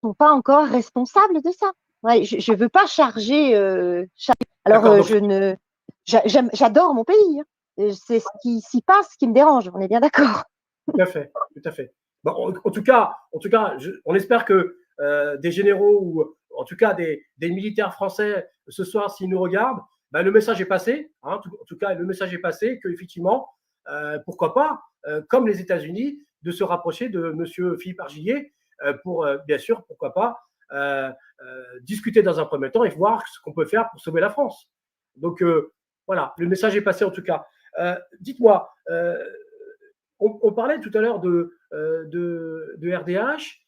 Speaker 2: sont pas encore responsables de ça. Ouais, je veux pas charger. Alors, j'adore mon pays. Hein. C'est ce qui s'y passe qui me dérange. On est bien d'accord.
Speaker 1: Tout à fait, tout à fait. Bon, en tout cas, on espère que des généraux ou en tout cas des militaires français ce soir, s'ils nous regardent, ben, le message est passé. Hein, en tout cas, le message est passé qu'effectivement, pourquoi pas, comme les États-Unis, de se rapprocher de M. Philippe Argillier pour, bien sûr, pourquoi pas, discuter dans un premier temps et voir ce qu'on peut faire pour sauver la France. Donc, voilà, le message est passé en tout cas. Dites-moi, on parlait tout à l'heure de RDH.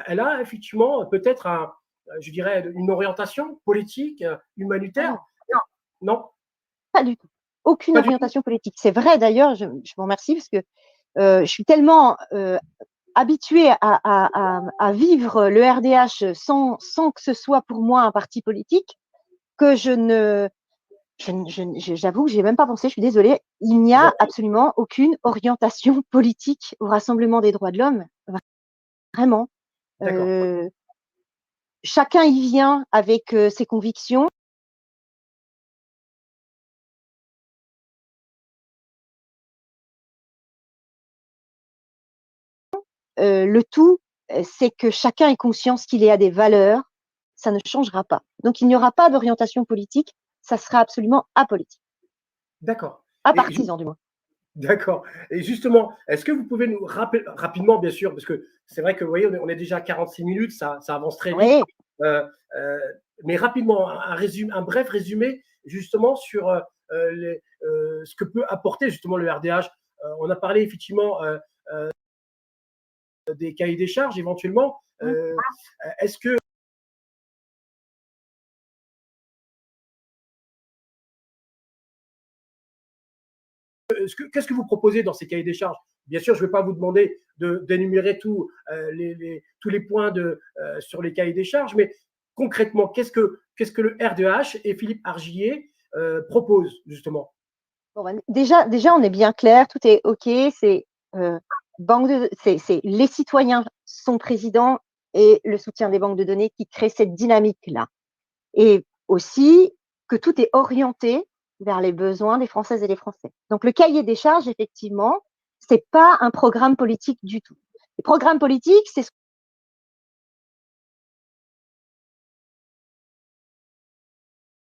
Speaker 1: Elle a effectivement peut-être je dirais, une orientation politique, humanitaire. Non,
Speaker 2: pas du tout. Aucune
Speaker 1: pas du tout.
Speaker 2: orientation politique. C'est vrai d'ailleurs, je vous remercie parce que je suis tellement habituée à vivre le RDH sans que ce soit pour moi un parti politique que j'avoue que j'ai même pas pensé, je suis désolée, il n'y a absolument aucune orientation politique au Rassemblement des droits de l'homme, vraiment. Chacun y vient avec ses convictions. Le tout, c'est que chacun ait conscience qu'il a des valeurs, ça ne changera pas. Donc il n'y aura pas d'orientation politique, ça sera absolument apolitique.
Speaker 1: D'accord.
Speaker 2: Apartisan du moins.
Speaker 1: D'accord. Et justement, est-ce que vous pouvez nous rappeler rapidement, bien sûr, parce que c'est vrai que vous voyez, on est déjà à 46 minutes, ça avance très vite.
Speaker 2: Oui.
Speaker 1: Mais rapidement, un bref résumé justement sur ce que peut apporter justement le RDH. On a parlé effectivement des cahiers des charges éventuellement. Est-ce que qu'est-ce que vous proposez dans ces cahiers des charges? Bien sûr, je ne vais pas vous demander d'énumérer tous les points sur les cahiers des charges, mais concrètement, qu'est-ce que le RDH et Philippe Argillier proposent justement?
Speaker 2: Bon, déjà, on est bien clair, tout est OK. C'est les citoyens, son président et le soutien des banques de données qui créent cette dynamique-là. Et aussi que tout est orienté vers les besoins des Françaises et des Français. Donc le cahier des charges, effectivement, c'est pas un programme politique du tout. Le programme politique, c'est ce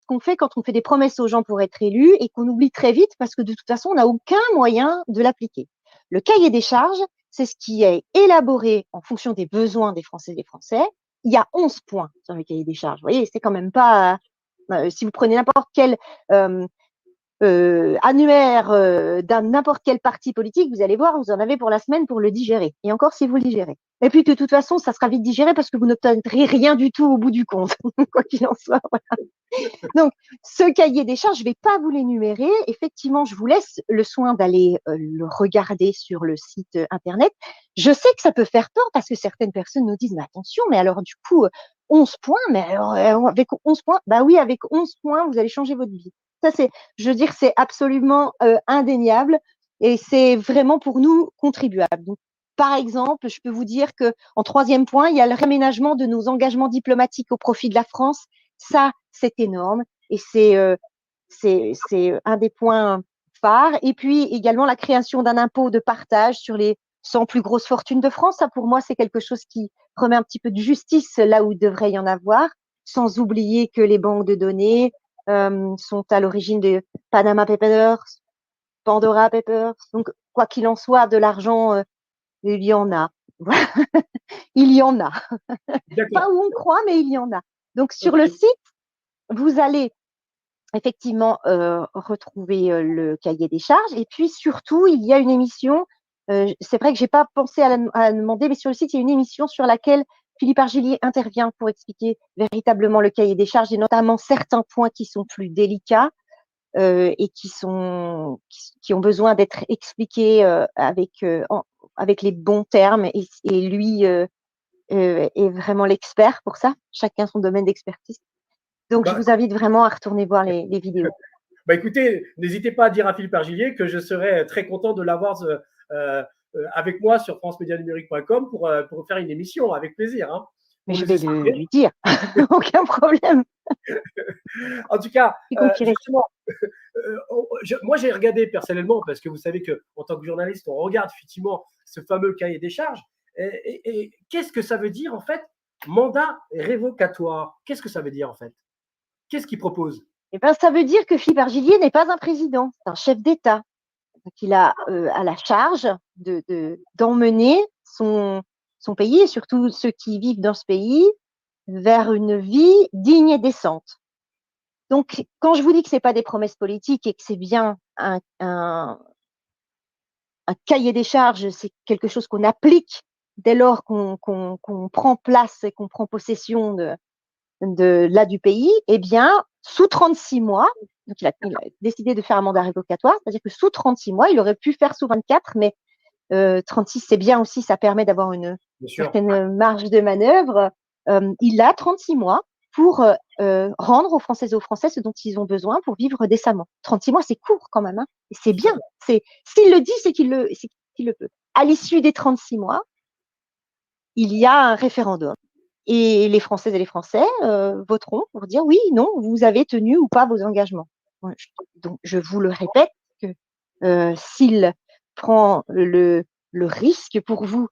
Speaker 2: qu'on fait quand on fait des promesses aux gens pour être élus et qu'on oublie très vite parce que de toute façon, on n'a aucun moyen de l'appliquer. Le cahier des charges, c'est ce qui est élaboré en fonction des besoins des Français et des Français. Il y a 11 points sur le cahier des charges. Vous voyez, c'est quand même pas… si vous prenez n'importe quel annuaire d'un n'importe quel parti politique, vous allez voir, vous en avez pour la semaine pour le digérer. Et encore si vous le digérez. Et puis de toute façon, ça sera vite digéré parce que vous n'obtiendrez rien du tout au bout du compte, quoi qu'il en soit. Voilà. Donc, ce cahier des charges, je ne vais pas vous l'énumérer. Effectivement, je vous laisse le soin d'aller le regarder sur le site internet. Je sais que ça peut faire peur parce que certaines personnes nous disent, mais attention, mais alors du coup, 11 points, mais alors, avec 11 points, bah oui, avec 11 points, vous allez changer votre vie. Ça, je veux dire, c'est absolument indéniable et c'est vraiment pour nous contribuable. Donc, par exemple, je peux vous dire que en 3e point, il y a le réaménagement de nos engagements diplomatiques au profit de la France. Ça, c'est énorme et c'est un des points phares. Et puis également la création d'un impôt de partage sur les 100 plus grosses fortunes de France. Ça, pour moi, c'est quelque chose qui remet un petit peu de justice là où il devrait y en avoir, sans oublier que les banques de données sont à l'origine de Panama Papers, Pandora Papers. Donc, quoi qu'il en soit, de l'argent, il y en a. Il y en a. Pas où on croit, mais il y en a. Donc, sur le site, vous allez effectivement retrouver le cahier des charges. Et puis, surtout, il y a une émission. C'est vrai que j'ai pas pensé à la demander, mais sur le site, il y a une émission sur laquelle Philippe Argillier intervient pour expliquer véritablement le cahier des charges et notamment certains points qui sont plus délicats et qui ont besoin d'être expliqués avec les bons termes. Et lui est vraiment l'expert pour ça. Chacun son domaine d'expertise. Donc, je vous invite vraiment à retourner voir les vidéos.
Speaker 1: Bah écoutez, n'hésitez pas à dire à Philippe Argillier que je serais très content de l'avoir avec moi sur francemédianumérique.com pour faire une émission, avec plaisir. Hein.
Speaker 2: Mais je vais lui dire, aucun problème.
Speaker 1: En tout cas, justement, moi j'ai regardé personnellement, parce que vous savez qu'en tant que journaliste, on regarde effectivement ce fameux cahier des charges. Et qu'est-ce que ça veut dire en fait, mandat révocatoire? Qu'est-ce que ça veut dire en fait? Qu'est-ce qu'il propose?
Speaker 2: Eh ben, ça veut dire que Philippe Argillier n'est pas un président, c'est un chef d'État. Donc, il a à la charge d'emmener son pays et surtout ceux qui vivent dans ce pays vers une vie digne et décente. Donc, quand je vous dis que c'est pas des promesses politiques et que c'est bien un cahier des charges, c'est quelque chose qu'on applique dès lors qu'on prend place et qu'on prend possession du pays, eh bien, sous 36 mois, donc il a décidé de faire un mandat révocatoire, c'est-à-dire que sous 36 mois, il aurait pu faire sous 24, mais 36, c'est bien aussi, ça permet d'avoir une certaine marge de manœuvre. Il a 36 mois pour rendre aux Françaises et aux Français ce dont ils ont besoin pour vivre décemment. 36 mois, c'est court quand même, hein, et c'est bien. S'il le dit, c'est qu'il le peut. À l'issue des 36 mois, il y a un référendum. Et les Françaises et les Français voteront pour dire oui, non, vous avez tenu ou pas vos engagements. Donc, je vous le répète, que s'il prend le risque pour vous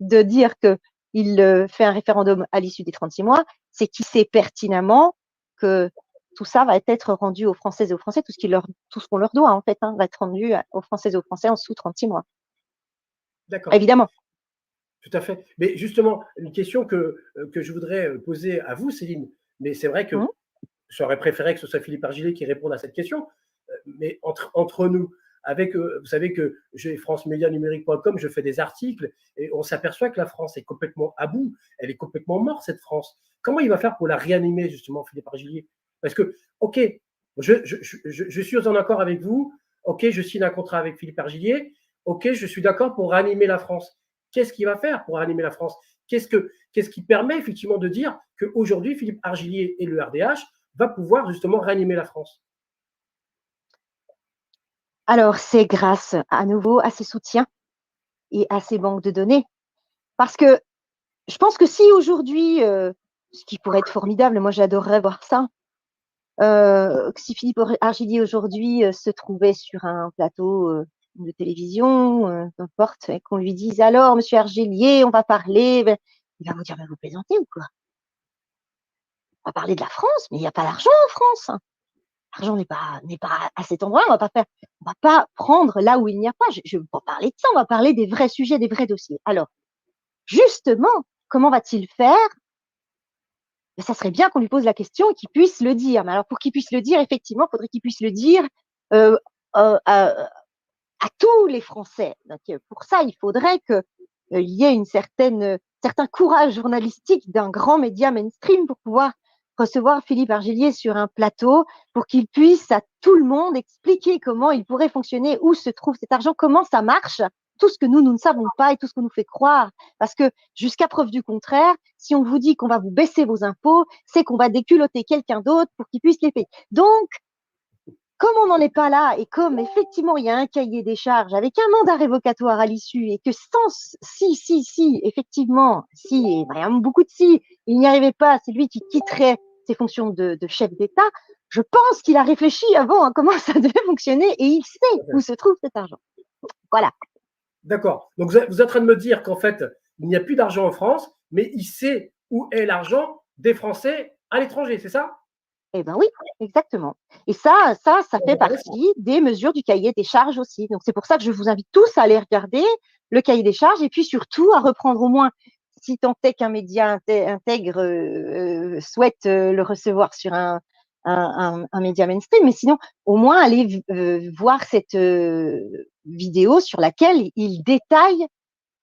Speaker 2: de dire qu'il fait un référendum à l'issue des 36 mois, c'est qu'il sait pertinemment que tout ça va être rendu aux Françaises et aux Français, tout ce qu'on leur doit en fait, va être rendu aux Françaises et aux Français en sous 36 mois.
Speaker 1: D'accord.
Speaker 2: Évidemment.
Speaker 1: Tout à fait. Mais justement, une question que je voudrais poser à vous, Céline, mais c'est vrai que j'aurais préféré que ce soit Philippe Argillier qui réponde à cette question, mais entre nous, avec, vous savez que j'ai francemédianumérique.com, je fais des articles et on s'aperçoit que la France est complètement à bout, elle est complètement morte, cette France. Comment il va faire pour la réanimer, justement, Philippe Argillier? Parce que, ok, je suis en accord avec vous, ok, je signe un contrat avec Philippe Argillier, ok, je suis d'accord pour réanimer la France. Qu'est-ce qu'il va faire pour animer la France? Qu'est-ce qui permet effectivement de dire qu'aujourd'hui, Philippe Argillier et le RDH va pouvoir justement réanimer la France?
Speaker 2: Alors, c'est grâce à nouveau à ces soutiens et à ces banques de données. Parce que je pense que si aujourd'hui, ce qui pourrait être formidable, moi j'adorerais voir ça, si Philippe Argillier aujourd'hui se trouvait sur un plateau de télévision, peu importe, et qu'on lui dise alors, monsieur Argillier, on va parler, il va vous dire, mais vous plaisantez ou quoi? On va parler de la France, mais il n'y a pas d'argent en France. L'argent n'est pas à cet endroit, on va pas prendre là où il n'y a pas. Je ne veux pas parler de ça, on va parler des vrais sujets, des vrais dossiers. Alors, justement, comment va-t-il faire? mais ça serait bien qu'on lui pose la question et qu'il puisse le dire. Mais alors, pour qu'il puisse le dire, effectivement, il faudrait qu'il puisse le dire à tous les Français. Donc, pour ça, il faudrait qu'il y ait certain courage journalistique d'un grand média mainstream pour pouvoir recevoir Philippe Argillier sur un plateau pour qu'il puisse à tout le monde expliquer comment il pourrait fonctionner, où se trouve cet argent, comment ça marche, tout ce que nous ne savons pas et tout ce qu'on nous fait croire. Parce que jusqu'à preuve du contraire, si on vous dit qu'on va vous baisser vos impôts, c'est qu'on va déculotter quelqu'un d'autre pour qu'il puisse les payer. Donc, comme on n'en est pas là et comme effectivement il y a un cahier des charges avec un mandat révocatoire à l'issue et que si, effectivement, si, et vraiment beaucoup de si, il n'y arrivait pas, c'est lui qui quitterait ses fonctions de chef d'État, je pense qu'il a réfléchi avant à comment ça devait fonctionner et il sait où se trouve cet argent. Voilà.
Speaker 1: D'accord. Donc, vous êtes en train de me dire qu'en fait, il n'y a plus d'argent en France, mais il sait où est l'argent des Français à l'étranger, c'est ça?
Speaker 2: Eh ben oui, exactement. Et ça fait partie des mesures du cahier des charges aussi. Donc, c'est pour ça que je vous invite tous à aller regarder le cahier des charges et puis surtout à reprendre au moins, si tant est qu'un média intègre souhaite le recevoir sur un média mainstream, mais sinon, au moins aller voir cette vidéo sur laquelle il détaille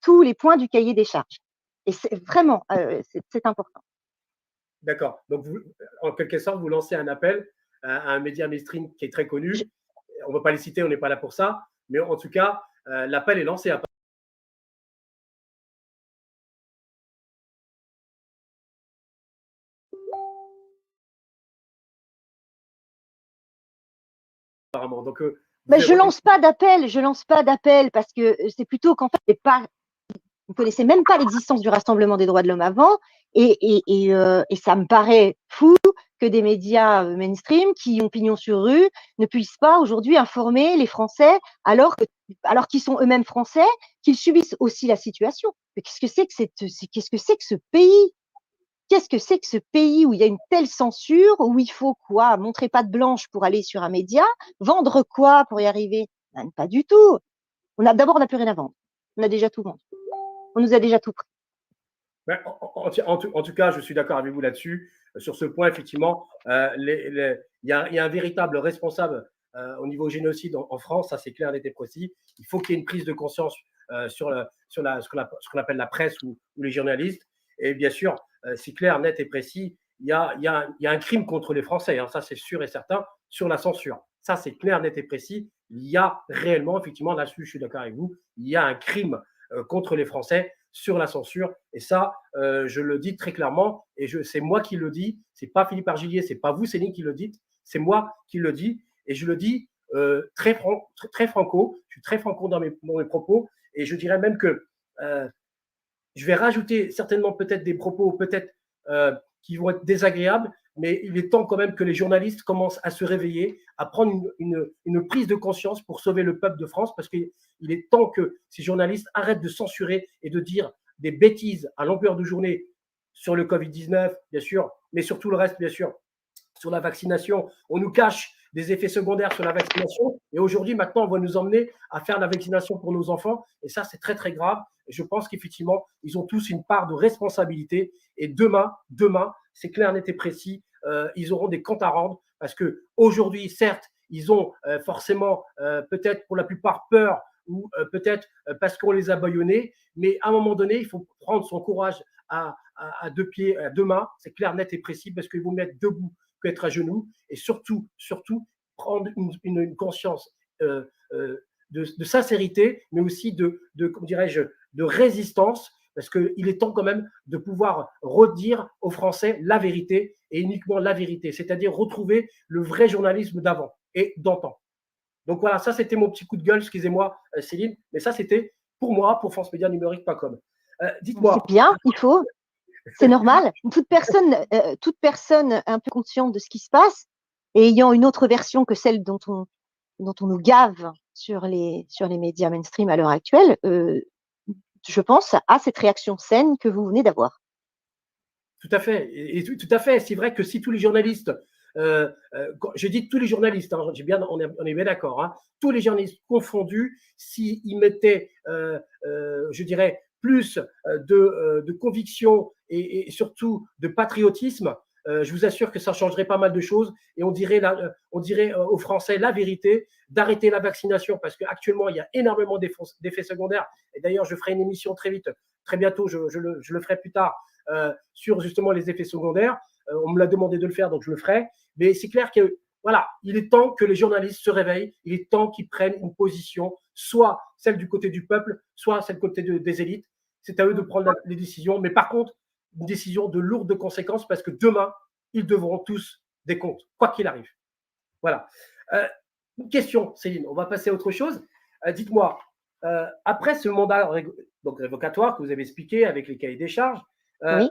Speaker 2: tous les points du cahier des charges. Et c'est vraiment, c'est important.
Speaker 1: D'accord. Donc, en quelque sorte, vous lancez un appel à un média mainstream qui est très connu. On ne va pas les citer, on n'est pas là pour ça. Mais en tout cas, l'appel est lancé. Apparemment. Donc,
Speaker 2: mais je lance pas d'appel parce que c'est plutôt qu'en fait, vous ne connaissez même pas l'existence du Rassemblement des droits de l'homme avant, et ça me paraît fou que des médias mainstream qui ont pignon sur rue ne puissent pas aujourd'hui informer les Français alors qu'ils sont eux-mêmes Français, qu'ils subissent aussi la situation. Mais qu'est-ce que c'est que ce pays? Qu'est-ce que c'est que ce pays où il y a une telle censure, où il faut quoi? Montrer patte blanche pour aller sur un média? Vendre quoi pour y arriver? Ben, pas du tout. On n'a plus rien à vendre. On a déjà tout vendu. On nous a déjà tout pris.
Speaker 1: En tout cas, je suis d'accord avec vous là-dessus. Sur ce point, effectivement, il y a un véritable responsable au niveau génocide en France, ça c'est clair, net et précis. Il faut qu'il y ait une prise de conscience sur ce qu'on appelle la presse ou les journalistes. Et bien sûr, c'est clair, net et précis, il y a un crime contre les Français, hein, ça c'est sûr et certain, sur la censure. Ça c'est clair, net et précis. Il y a réellement, effectivement, là-dessus, je suis d'accord avec vous, il y a un crime contre les Français sur la censure. Et ça, je le dis très clairement, et c'est moi qui le dis, c'est pas Philippe Argillier, c'est pas vous, Céline, qui le dites, c'est moi qui le dis, et je le dis très franco, je suis très franco dans mes propos, et je dirais même que je vais rajouter certainement peut-être des propos peut-être qui vont être désagréables, mais il est temps quand même que les journalistes commencent à se réveiller, à prendre une prise de conscience pour sauver le peuple de France, parce qu'il est temps que ces journalistes arrêtent de censurer et de dire des bêtises à longueur de journée sur le Covid-19, bien sûr, mais sur tout le reste, bien sûr, sur la vaccination. On nous cache des effets secondaires sur la vaccination, et aujourd'hui, maintenant, on va nous emmener à faire la vaccination pour nos enfants, et ça, c'est très, très grave. Et je pense qu'effectivement, ils ont tous une part de responsabilité, et demain, c'est clair, net et précis, ils auront des comptes à rendre, parce qu'aujourd'hui, certes, ils ont forcément, peut-être pour la plupart, peur, ou peut-être parce qu'on les a bâillonnés, mais à un moment donné, il faut prendre son courage à deux pieds, à deux mains, c'est clair, net et précis, parce qu'ils vont mettre debout qu'être à genoux, et surtout prendre une conscience de sincérité, mais aussi comment dirais-je, de résistance, parce qu'il est temps quand même de pouvoir redire aux Français la vérité, et uniquement la vérité, c'est-à-dire retrouver le vrai journalisme d'avant et d'antan. Donc voilà, ça c'était mon petit coup de gueule, excusez-moi Céline, mais ça c'était pour moi, pour francemédianumérique.com. Dites-moi.
Speaker 2: C'est bien, il faut. C'est normal. Toute personne un peu consciente de ce qui se passe et ayant une autre version que celle dont on nous gave sur les médias mainstream à l'heure actuelle, je pense à cette réaction saine que vous venez d'avoir.
Speaker 1: Tout à fait. Et tout à fait. C'est vrai que si tous les journalistes, je dis tous les journalistes, hein, on est bien d'accord, hein, tous les journalistes confondus, s'ils mettaient, je dirais, plus de conviction et surtout de patriotisme, je vous assure que ça changerait pas mal de choses et on dirait aux Français la vérité, d'arrêter la vaccination parce qu'actuellement, il y a énormément d'effets secondaires. Et d'ailleurs, je ferai une émission très vite, très bientôt, je le ferai plus tard, sur justement les effets secondaires. On me l'a demandé de le faire, donc je le ferai. Mais c'est clair que voilà, il est temps que les journalistes se réveillent, il est temps qu'ils prennent une position, soit celle du côté du peuple, soit celle du côté des élites. C'est à eux de prendre les décisions. Mais par contre, une décision de lourdes conséquences parce que demain, ils devront tous des comptes, quoi qu'il arrive. Voilà. Une question, Céline, on va passer à autre chose. Dites-moi, après ce mandat donc révocatoire que vous avez expliqué avec les cahiers des charges,
Speaker 2: Oui.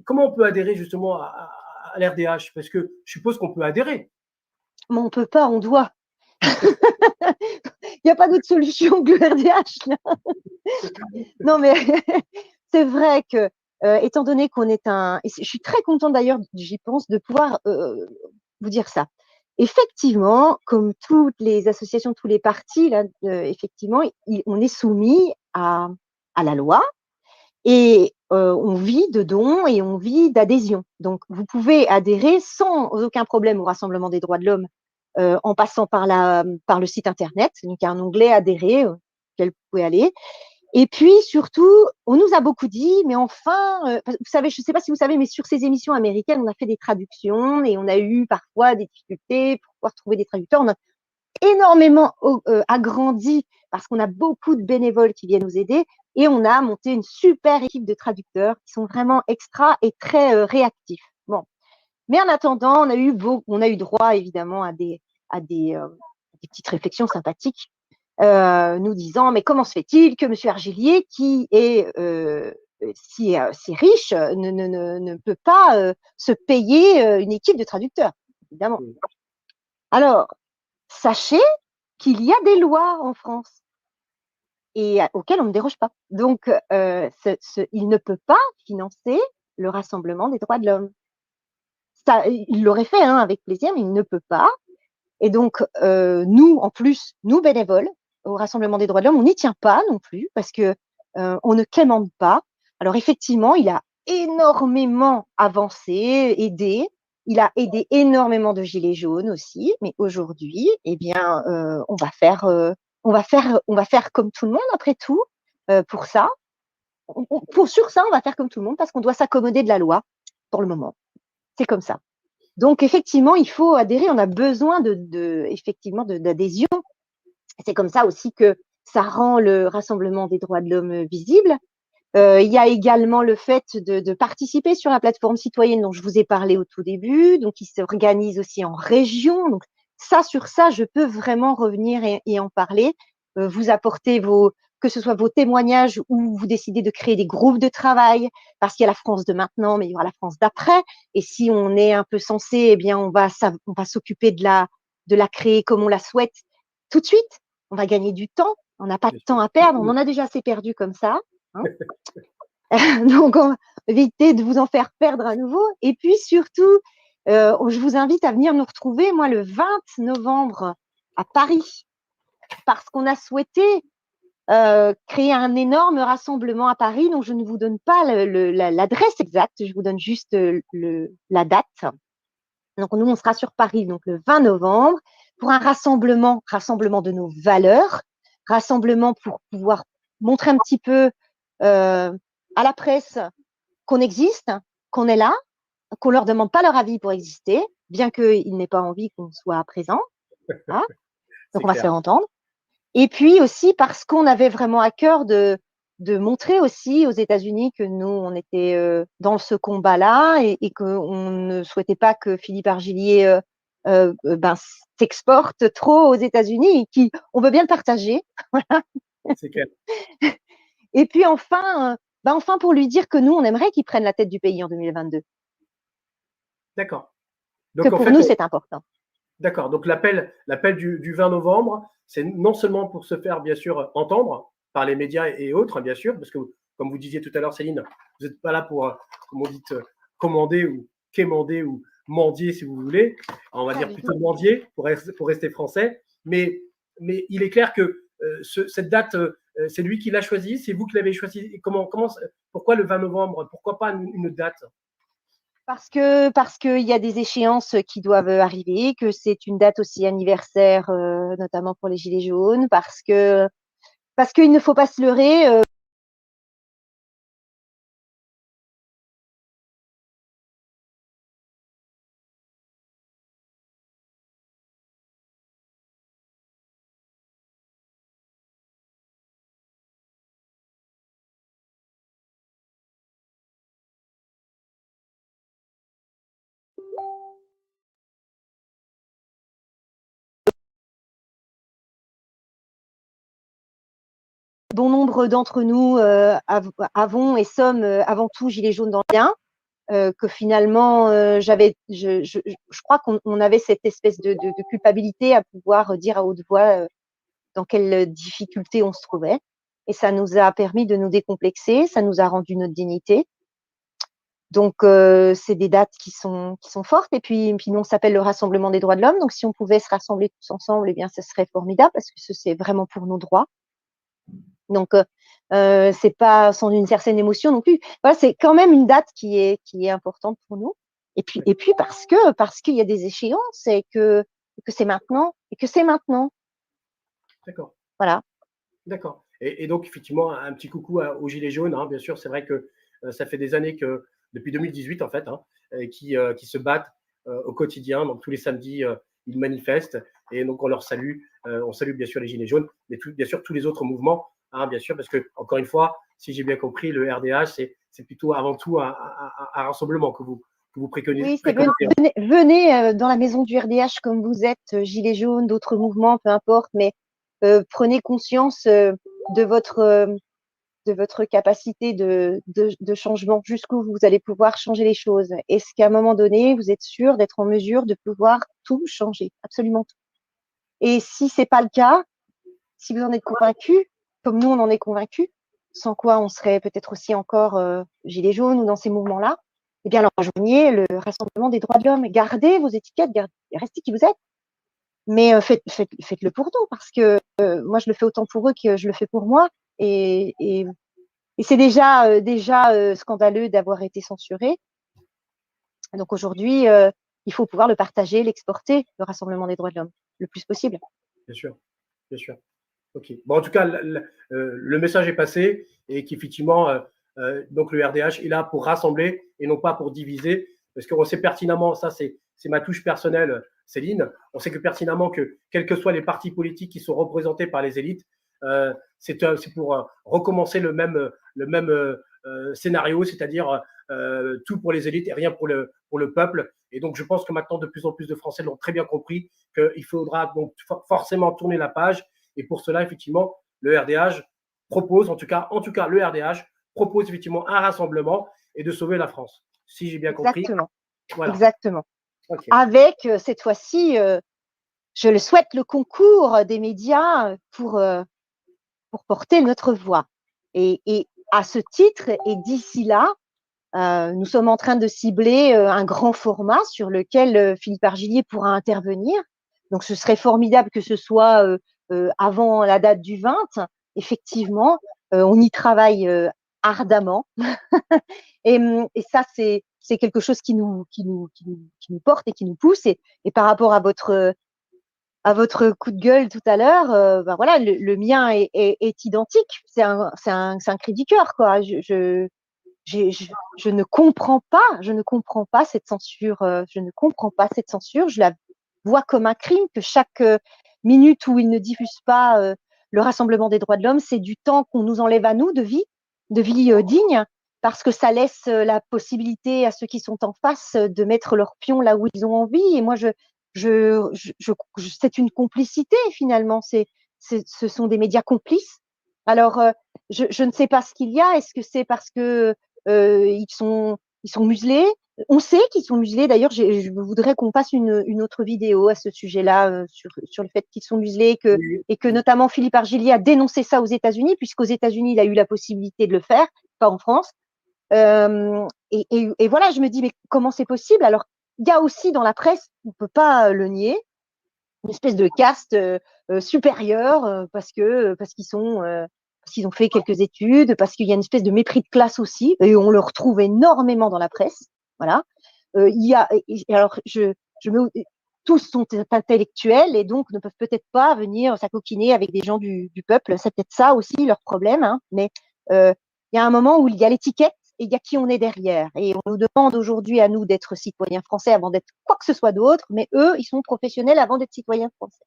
Speaker 1: comment on peut adhérer justement à l'RDH? Parce que je suppose qu'on peut adhérer.
Speaker 2: Mais on ne peut pas, on doit. Il n'y a pas d'autre solution que le RDH. Là. Non, mais c'est vrai que, étant donné qu'on est et je suis très contente d'ailleurs, j'y pense, de pouvoir vous dire ça. Effectivement, comme toutes les associations, tous les partis, là, effectivement, on est soumis à la loi et on vit de dons et on vit d'adhésion. Donc, vous pouvez adhérer sans aucun problème au Rassemblement des droits de l'homme en passant par le site internet. Donc, il y a un onglet adhérer auquel vous pouvez aller. Et puis surtout, on nous a beaucoup dit, mais enfin, vous savez, je ne sais pas si vous savez, mais sur ces émissions américaines, on a fait des traductions et on a eu parfois des difficultés pour pouvoir trouver des traducteurs. On a énormément agrandi parce qu'on a beaucoup de bénévoles qui viennent nous aider et on a monté une super équipe de traducteurs qui sont vraiment extra et très réactifs. Bon, mais en attendant, on a eu droit évidemment à des petites réflexions sympathiques nous disant mais comment se fait-il que M. Argilier, qui est si riche, ne peut pas se payer une équipe de traducteurs, évidemment. Alors, sachez qu'il y a des lois en France et auxquelles on ne déroge pas. Donc, il ne peut pas financer le Rassemblement des droits de l'homme. Ça, il l'aurait fait avec plaisir, mais il ne peut pas. Et donc, nous, en plus, nous bénévoles, au Rassemblement des droits de l'homme, on n'y tient pas non plus parce que on ne quémande pas. Alors effectivement, il a énormément avancé, aidé. Il a aidé énormément de gilets jaunes aussi. Mais aujourd'hui, eh bien, on va faire comme tout le monde après tout pour ça. Sur ça, on va faire comme tout le monde parce qu'on doit s'accommoder de la loi pour le moment. C'est comme ça. Donc, effectivement, il faut adhérer. On a besoin effectivement d'adhésion. C'est comme ça aussi que ça rend le Rassemblement des droits de l'homme visible. Il y a également le fait de participer sur la plateforme citoyenne dont je vous ai parlé au tout début. Donc, il s'organise aussi en région. Donc, sur ça, je peux vraiment revenir et en parler. Vous apporter que ce soit vos témoignages ou vous décidez de créer des groupes de travail, parce qu'il y a la France de maintenant, mais il y aura la France d'après. Et si on est un peu sensé, eh bien, on va s'occuper de la créer comme on la souhaite tout de suite. On va gagner du temps. On n'a pas de temps à perdre. On en a déjà assez perdu comme ça. Hein. Donc, on va éviter de vous en faire perdre à nouveau. Et puis, surtout, je vous invite à venir nous retrouver, moi, le 20 novembre à Paris, parce qu'on a souhaité créer un énorme rassemblement à Paris. Donc, je ne vous donne pas l'adresse exacte, je vous donne juste la date. Donc, nous, on sera sur Paris donc le 20 novembre pour un rassemblement de nos valeurs, rassemblement pour pouvoir montrer un petit peu à la presse qu'on existe, qu'on est là, qu'on leur demande pas leur avis pour exister, bien qu'ils n'aient pas envie qu'on soit présent. Hein. Donc, on va se faire entendre. Et puis aussi parce qu'on avait vraiment à cœur de montrer aussi aux États-Unis que nous, on était dans ce combat-là et qu'on ne souhaitait pas que Philippe Argilier s'exporte trop aux États-Unis et qu'on veut bien le partager. Voilà.
Speaker 1: C'est clair.
Speaker 2: Et puis enfin pour lui dire que nous, on aimerait qu'il prenne la tête du pays en 2022.
Speaker 1: D'accord.
Speaker 2: Donc, que pour nous, c'est important.
Speaker 1: D'accord. Donc l'appel du 20 novembre, c'est non seulement pour se faire bien sûr entendre par les médias et autres, bien sûr, parce que comme vous disiez tout à l'heure, Céline, vous n'êtes pas là pour, comme on dit, commander ou quémander ou mendier si vous voulez. On va dire plutôt mendier pour rester français. Mais il est clair que cette date, c'est lui qui l'a choisie, c'est vous qui l'avez choisie. Pourquoi le 20 novembre? Pourquoi pas une date?
Speaker 2: Parce qu'il y a des échéances qui doivent arriver, que c'est une date aussi anniversaire, notamment pour les Gilets jaunes, parce qu'il ne faut pas se leurrer. Bon nombre d'entre nous avons et sommes avant tout Gilets jaunes dans le bien. Que finalement, je crois qu'on avait cette espèce de culpabilité à pouvoir dire à haute voix dans quelle difficulté on se trouvait. Et ça nous a permis de nous décomplexer, ça nous a rendu notre dignité. Donc, c'est des dates qui sont fortes. Et puis nous, on s'appelle le Rassemblement des droits de l'homme. Donc, si on pouvait se rassembler tous ensemble, eh bien, ce serait formidable parce que c'est vraiment pour nos droits. Donc, c'est pas sans une certaine émotion non plus. Voilà, c'est quand même une date qui est importante pour nous. Et puis parce qu'il y a des échéances et que c'est maintenant et que c'est maintenant.
Speaker 1: D'accord.
Speaker 2: Voilà.
Speaker 1: D'accord. Et donc, effectivement, un petit coucou aux Gilets jaunes. Bien sûr, c'est vrai que ça fait des années que, depuis 2018, en fait, qui se battent au quotidien. Donc, tous les samedis, ils manifestent. Et donc, on leur salue. On salue, bien sûr, les Gilets jaunes, mais bien sûr, tous les autres mouvements, bien sûr, parce que, encore une fois, si j'ai bien compris, le RDH, c'est plutôt avant tout un rassemblement que vous préconisez.
Speaker 2: Oui, c'est venez dans la maison du RDH comme vous êtes, Gilets jaunes, d'autres mouvements, peu importe, mais prenez conscience de votre capacité de changement, jusqu'où vous allez pouvoir changer les choses. Est-ce qu'à un moment donné, vous êtes sûr d'être en mesure de pouvoir tout changer, absolument tout? Et si c'est pas le cas, si vous en êtes convaincu, comme nous on en est convaincus, sans quoi on serait peut-être aussi encore Gilets jaunes ou dans ces mouvements-là, eh bien alors rejoignez le Rassemblement des droits de l'homme. Gardez vos étiquettes, restez qui vous êtes, mais faites-le pour nous, parce que moi je le fais autant pour eux que je le fais pour moi. Et c'est déjà scandaleux d'avoir été censuré. Donc aujourd'hui, il faut pouvoir le partager, l'exporter, le Rassemblement des droits de l'homme, le plus possible.
Speaker 1: Bien sûr, bien sûr. Ok. Bon, en tout cas, le message est passé et qu'effectivement, donc le RDH est là pour rassembler et non pas pour diviser, parce qu'on sait pertinemment, ça c'est ma touche personnelle, Céline, on sait que pertinemment que quels que soient les partis politiques qui sont représentés par les élites, c'est pour recommencer le même scénario, c'est-à-dire tout pour les élites et rien pour le peuple. Et donc, je pense que maintenant, de plus en plus de Français l'ont très bien compris qu'il faudra donc forcément tourner la page. Et pour cela, effectivement, le RDH propose, en tout cas, le RDH propose effectivement un rassemblement et de sauver la France. Si j'ai bien compris.
Speaker 2: Exactement.
Speaker 1: Voilà.
Speaker 2: Exactement.
Speaker 1: Okay.
Speaker 2: Avec cette fois-ci, je le souhaite, le concours des médias pour porter notre voix. Et à ce titre, et d'ici là, nous sommes en train de cibler un grand format sur lequel Philippe Argillier pourra intervenir. Donc, ce serait formidable que ce soit avant la date du 20. Effectivement, on y travaille ardemment. et ça, c'est quelque chose qui nous porte et qui nous pousse. Et par rapport à votre coup de gueule tout à l'heure, ben voilà, le mien est identique. C'est un cri du cœur, quoi. Je ne comprends pas cette censure. Je ne comprends pas cette censure. Je la vois comme un crime, que chaque minute où ils ne diffusent pas le Rassemblement des droits de l'homme, c'est du temps qu'on nous enlève à nous de vie digne, parce que ça laisse la possibilité à ceux qui sont en face de mettre leur pion là où ils ont envie. Et moi, c'est une complicité finalement. Ce sont des médias complices. Alors, je ne sais pas ce qu'il y a. Est-ce que c'est parce que ils sont muselés? On sait qu'ils sont muselés. D'ailleurs, je voudrais qu'on fasse une autre vidéo à ce sujet-là, sur le fait qu'ils sont muselés, et que notamment Philippe Argillier a dénoncé ça aux États-Unis, puisqu'aux États-Unis, il a eu la possibilité de le faire, pas en France. Et voilà, je me dis, mais comment c'est possible? Alors, il y a aussi dans la presse, on ne peut pas le nier, une espèce de caste supérieure parce qu'ils ont fait quelques études, parce qu'il y a une espèce de mépris de classe aussi, et on le retrouve énormément dans la presse. Voilà. tous sont intellectuels et donc ne peuvent peut-être pas venir s'acoquiner avec des gens du peuple. C'est peut-être ça aussi leur problème, hein. Mais il y a un moment où il y a l'étiquette et il y a qui on est derrière. Et on nous demande aujourd'hui à nous d'être citoyens français avant d'être quoi que ce soit d'autre, mais eux, ils sont professionnels avant d'être citoyens français.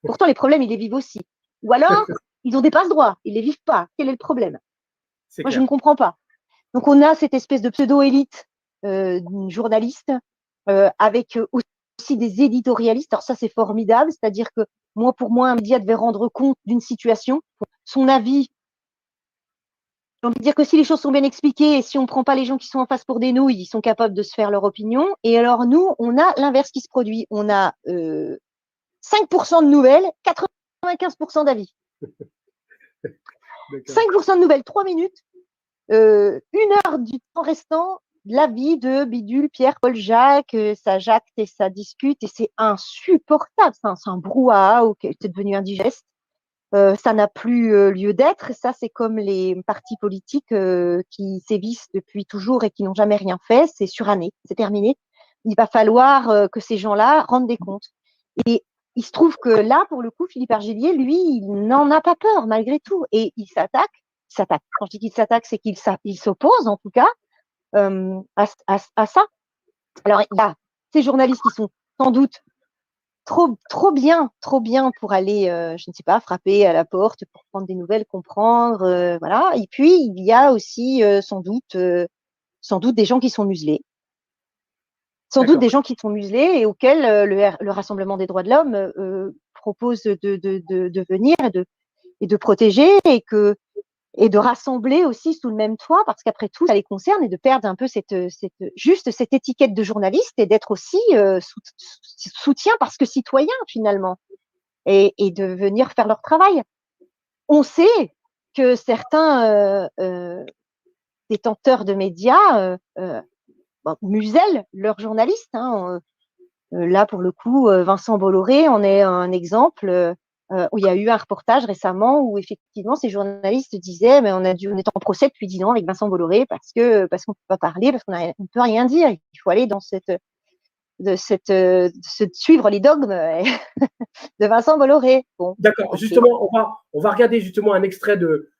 Speaker 2: Pourtant, les problèmes, ils les vivent aussi. Ou alors, ils ont des passe-droits, ils les vivent pas. Quel est le problème? Moi, je ne comprends pas. Donc, on a cette espèce de pseudo-élite journaliste avec aussi des éditorialistes. Alors ça, c'est formidable. C'est-à-dire que pour moi, un média devait rendre compte d'une situation. Son avis, j'ai envie de dire que si les choses sont bien expliquées et si on ne prend pas les gens qui sont en face pour des nouilles, ils sont capables de se faire leur opinion. Et alors, nous, on a l'inverse qui se produit. On a 5% de nouvelles, 95% d'avis. 5% de nouvelles, 3 minutes, 1 heure du temps restant, l'avis de Bidule, Pierre, Paul, Jacques, ça jacte et ça discute et c'est insupportable. C'est un brouhaha auquel c'est devenu indigeste. Ça n'a plus lieu d'être. Ça, c'est comme les partis politiques qui sévissent depuis toujours et qui n'ont jamais rien fait. C'est suranné, c'est terminé. Il va falloir que ces gens-là rendent des comptes. Et il se trouve que là, pour le coup, Philippe Argélier, lui, il n'en a pas peur malgré tout. Et il s'attaque. Quand je dis qu'il s'attaque, c'est qu'il s'oppose en tout cas à ça. Alors, il y a ces journalistes qui sont sans doute trop bien pour aller, je ne sais pas, frapper à la porte pour prendre des nouvelles, comprendre, voilà. Et puis, il y a aussi sans doute des gens qui sont muselés. Sans doute des gens qui sont muselés et auxquels le Rassemblement des droits de l'homme propose de venir et de protéger et de rassembler aussi sous le même toit, parce qu'après tout, ça les concerne, et de perdre un peu cette étiquette de journaliste et d'être aussi soutien parce que citoyen finalement, et de venir faire leur travail. On sait que certains détenteurs de médias musellent leurs journalistes, hein. Là, pour le coup, Vincent Bolloré en est un exemple. Où il y a eu un reportage récemment où effectivement ces journalistes disaient mais on est en procès depuis 10 ans avec Vincent Bolloré parce qu'on peut pas parler, parce qu'on ne peut rien dire. Il faut aller dans suivre les dogmes de Vincent Bolloré.
Speaker 1: Bon, d'accord. Okay. Justement, on va regarder justement un extrait de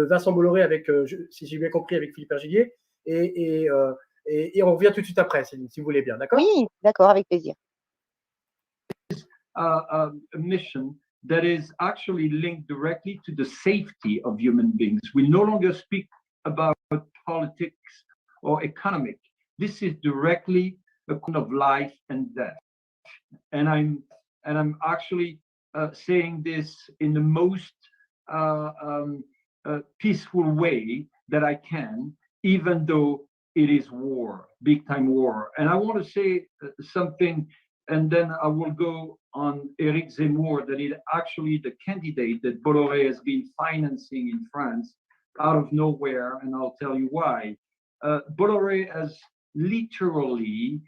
Speaker 1: Vincent Bolloré avec, si j'ai bien compris, avec Philippe Argélier, et on revient tout de suite après, si vous voulez bien, d'accord?
Speaker 2: Oui, d'accord, avec plaisir.
Speaker 5: A mission that is actually linked directly to the safety of human beings. We no longer speak about politics or economic. This is directly a question of life and death. And I'm actually saying this in the most peaceful way that I can, even though it is war, big time war. And I want to say something, and then I will go on Eric Zemmour, that is actually the candidate that Bolloré has been financing in France out of nowhere, and I'll tell you why. Bolloré has literally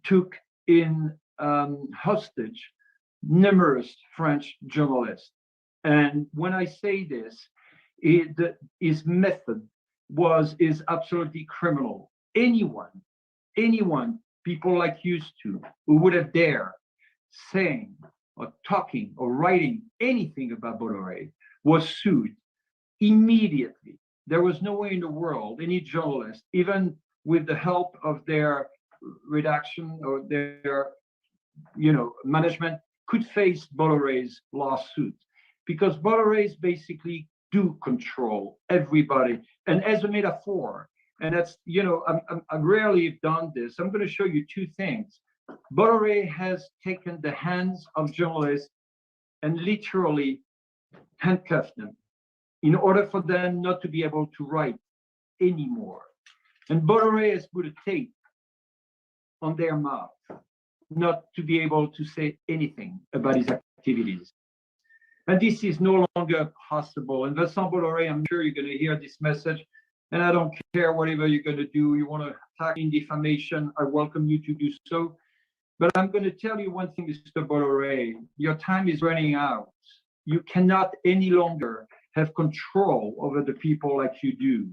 Speaker 5: took in hostage numerous French journalists. And when I say this, his method is absolutely criminal. Anyone, people like used to, who would have dared saying or talking or writing anything about Bolloré was sued immediately. There was no way in the world any journalist, even with the help of their redaction or their management, could face Bolloré's lawsuit, because Bolloré's basically do control everybody. And as a metaphor, and that's, I've rarely done this, I'm going to show you two things. Bolloré has taken the hands of journalists and literally handcuffed them in order for them not to be able to write anymore. And Bolloré has put a tape on their mouth, not to be able to say anything about his activities. And this is no longer possible. And Vincent Bolloré, I'm sure you're going to hear this message, and I don't care whatever you're going to do. You want to attack in defamation, I welcome you to do so. But I'm going to tell you one thing, Mr. Bolloré, your time is running out. You cannot any longer have control over the people like you do.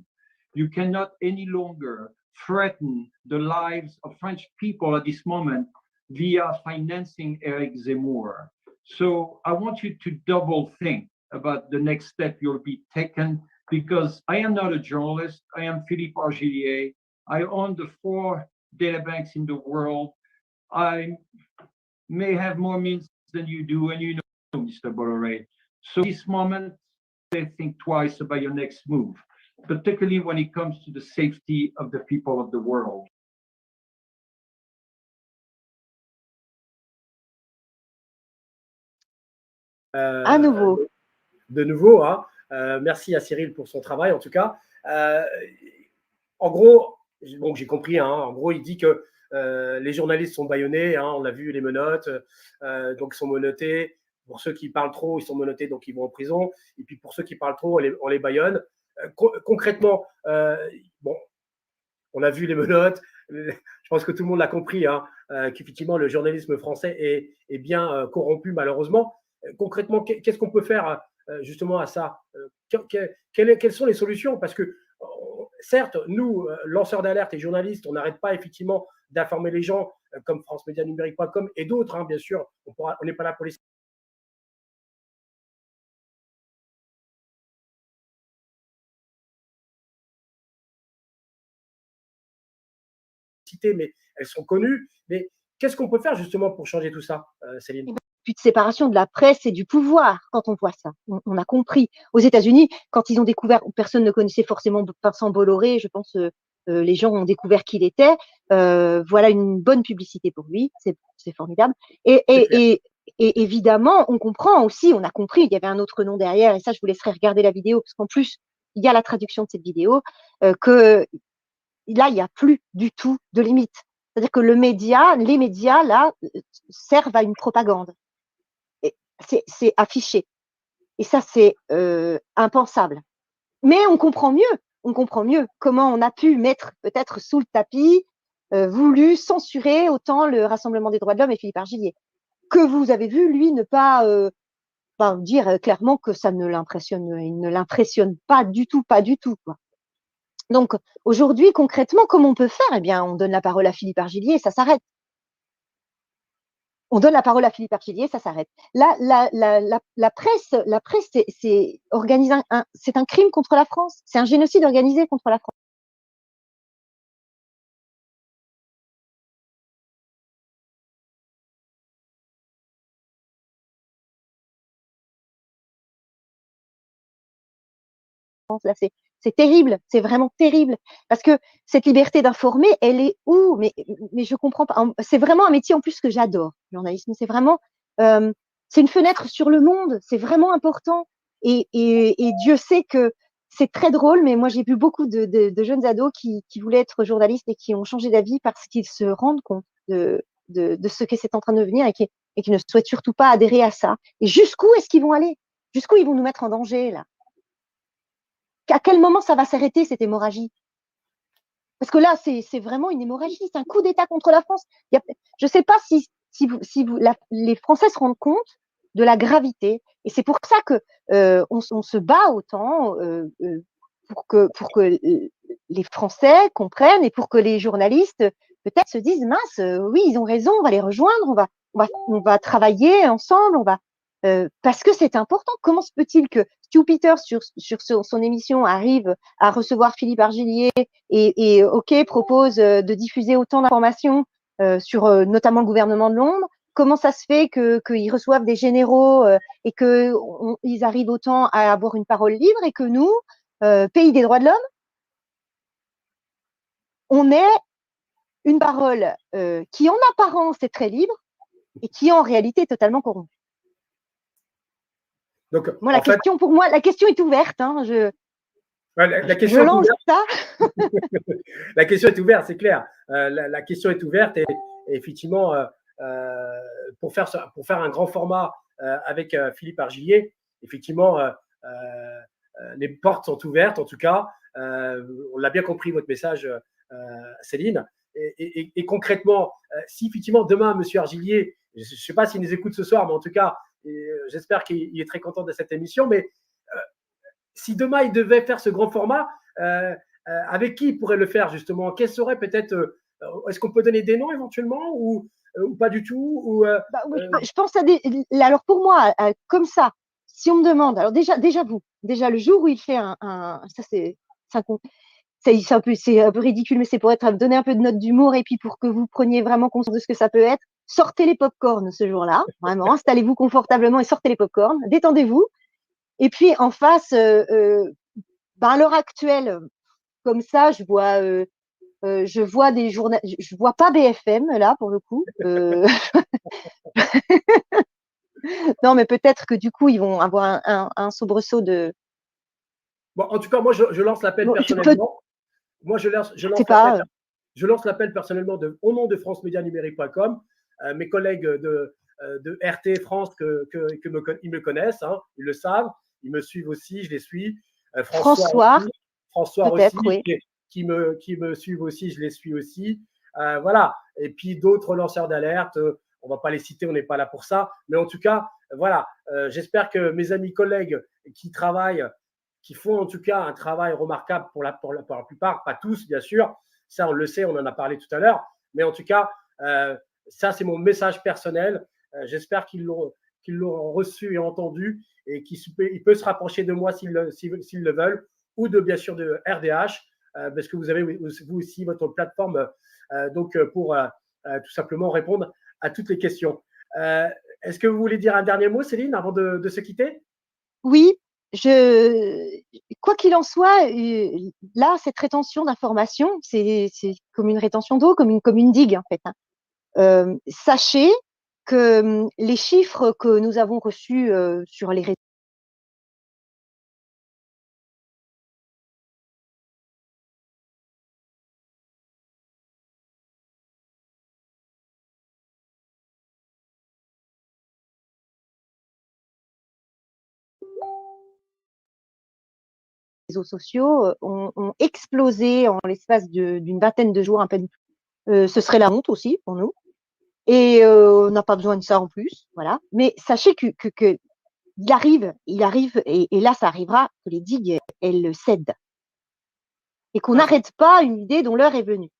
Speaker 5: You cannot any longer threaten the lives of French people at this moment via financing Eric Zemmour. So I want you to double think about the next step you'll be taken, because I am not a journalist. I am Philippe Argillier. I own the 4 data banks in the world. I may have more means than you do, and you know, Mr. Bolloré. So this moment, think twice about your next move, particularly when it comes to the safety of the people of the world.
Speaker 2: À nouveau.
Speaker 1: De nouveau, hein. Merci à Cyril pour son travail, en tout cas. En gros, bon, j'ai compris, hein, en gros, il dit que les journalistes sont bâillonnés, hein, on a vu les menottes, donc ils sont menottés. Pour ceux qui parlent trop, ils sont menottés, donc ils vont en prison. Et puis pour ceux qui parlent trop, on les bâillonne. Concrètement, bon, on a vu les menottes. Je pense que tout le monde l'a compris, hein, qu'effectivement, le journalisme français est bien corrompu, malheureusement. Concrètement, qu'est-ce qu'on peut faire justement à ça? Quelles sont les solutions? Parce que, certes, nous, lanceurs d'alerte et journalistes, on n'arrête pas effectivement d'informer les gens, comme francemédianumérique.com et d'autres, hein, bien sûr. On n'est pas là pour les citer, mais elles sont connues. Mais qu'est-ce qu'on peut faire justement pour changer tout ça, Céline?
Speaker 2: Plus de séparation de la presse et du pouvoir quand on voit ça. On a compris. Aux États-Unis, quand ils ont découvert, personne ne connaissait forcément Vincent Bolloré, je pense les gens ont découvert qui il était. Voilà une bonne publicité pour lui, c'est formidable. Et évidemment, on comprend aussi, on a compris, il y avait un autre nom derrière, et ça, je vous laisserai regarder la vidéo, parce qu'en plus, il y a la traduction de cette vidéo, que là, il n'y a plus du tout de limite. C'est-à-dire que les médias, là, servent à une propagande. C'est affiché. Et ça, c'est impensable. Mais on comprend mieux comment on a pu mettre peut-être sous le tapis, voulu censurer autant le Rassemblement des droits de l'homme et Philippe Argillier. Que vous avez vu, lui, ne pas dire clairement que ça ne l'impressionne, il ne l'impressionne pas du tout, quoi. Donc, aujourd'hui, concrètement, comment on peut faire? Eh bien, on donne la parole à Philippe Argillier et ça s'arrête. On donne la parole à Philippe Argillier, ça s'arrête. La presse, c'est organiser c'est un crime contre la France. C'est un génocide organisé contre la France. Là, c'est terrible, c'est vraiment terrible. Parce que cette liberté d'informer, elle est où? Mais je comprends pas. C'est vraiment un métier en plus que j'adore, le journalisme. C'est vraiment, c'est une fenêtre sur le monde. C'est vraiment important. Et Dieu sait que c'est très drôle, mais moi j'ai vu beaucoup de jeunes ados qui voulaient être journalistes et qui ont changé d'avis parce qu'ils se rendent compte de ce que c'est en train de devenir et qui ne souhaitent surtout pas adhérer à ça. Et jusqu'où est-ce qu'ils vont aller? Jusqu'où ils vont nous mettre en danger là? À quel moment ça va s'arrêter, cette hémorragie? Parce que là, c'est vraiment une hémorragie, c'est un coup d'État contre la France. Je ne sais pas si les Français se rendent compte de la gravité. Et c'est pour ça que on se bat autant pour que les Français comprennent et pour que les journalistes peut-être se disent mince, oui, ils ont raison, on va les rejoindre, on va travailler ensemble, parce que c'est important. Comment se peut-il que Stu Peters sur son émission arrive à recevoir Philippe Argillier et propose de diffuser autant d'informations sur notamment le gouvernement de Londres? Comment ça se fait qu'ils reçoivent des généraux et qu'ils arrivent autant à avoir une parole libre et que nous, pays des droits de l'homme, on ait une parole qui en apparence est très libre et qui en réalité est totalement corrompue. Donc, moi, pour moi, la question est ouverte. Hein,
Speaker 1: la question
Speaker 2: je lance ça.
Speaker 1: La question est ouverte, c'est clair. La question est ouverte et effectivement, pour faire un grand format avec Philippe Argillier, effectivement, les portes sont ouvertes, en tout cas. On l'a bien compris, votre message, Céline. Et concrètement, si effectivement demain, M. Argillier, je ne sais pas s'il nous écoute ce soir, mais en tout cas, j'espère qu'il est très content de cette émission, mais si demain il devait faire ce grand format, avec qui il pourrait le faire justement? Quels seraient peut-être, est-ce qu'on peut donner des noms éventuellement ou pas du tout ou,
Speaker 2: Bah oui, je pense à des. Alors pour moi, comme ça, si on me demande, alors déjà le jour où il fait ça c'est un peu ridicule, mais c'est pour donner un peu de note d'humour et puis pour que vous preniez vraiment conscience de ce que ça peut être. Sortez les pop-corn ce jour-là, vraiment, installez-vous confortablement et sortez les pop-corn, détendez-vous. Et puis en face, à l'heure actuelle, comme ça, je vois des journaux, je vois pas BFM là pour le coup. Non, mais peut-être que du coup, ils vont avoir un soubresaut de.
Speaker 1: Bon, en tout cas, moi, je lance l'appel
Speaker 2: Bon,
Speaker 1: personnellement. Moi, je lance
Speaker 2: sais pas.
Speaker 1: l'appel. Je lance l'appel personnellement au nom de francemédianumérique.com. Mes collègues de RT France, ils me connaissent, hein, ils le savent, ils me suivent aussi, je les suis.
Speaker 2: François,
Speaker 1: François
Speaker 2: peut-être,
Speaker 1: aussi,
Speaker 2: oui.
Speaker 1: qui me suivent aussi, je les suis aussi. Voilà. Et puis d'autres lanceurs d'alerte, on ne va pas les citer, on n'est pas là pour ça. Mais en tout cas, voilà, j'espère que mes amis collègues qui travaillent, qui font en tout cas un travail remarquable pour la plupart, pas tous bien sûr, ça on le sait, on en a parlé tout à l'heure, mais en tout cas, ça c'est mon message personnel. J'espère qu'ils l'ont reçu et entendu et qu'il peut se rapprocher de moi s'ils le veulent, ou de bien sûr de RDH, parce que vous avez vous aussi votre plateforme donc pour tout simplement répondre à toutes les questions. Est-ce que vous voulez dire un dernier mot, Céline, avant de se quitter?
Speaker 2: Oui, quoi qu'il en soit, là, cette rétention d'informations, c'est comme une rétention d'eau, comme une digue en fait, hein. Sachez que les chiffres que nous avons reçus sur les réseaux sociaux ont explosé en l'espace d'une vingtaine de jours, un peu. Ce serait la honte aussi pour nous. Et on n'a pas besoin de ça en plus, voilà. Mais sachez que il arrive, et là ça arrivera, que les digues, elles cèdent. Et qu'on n'arrête pas une idée dont l'heure est venue.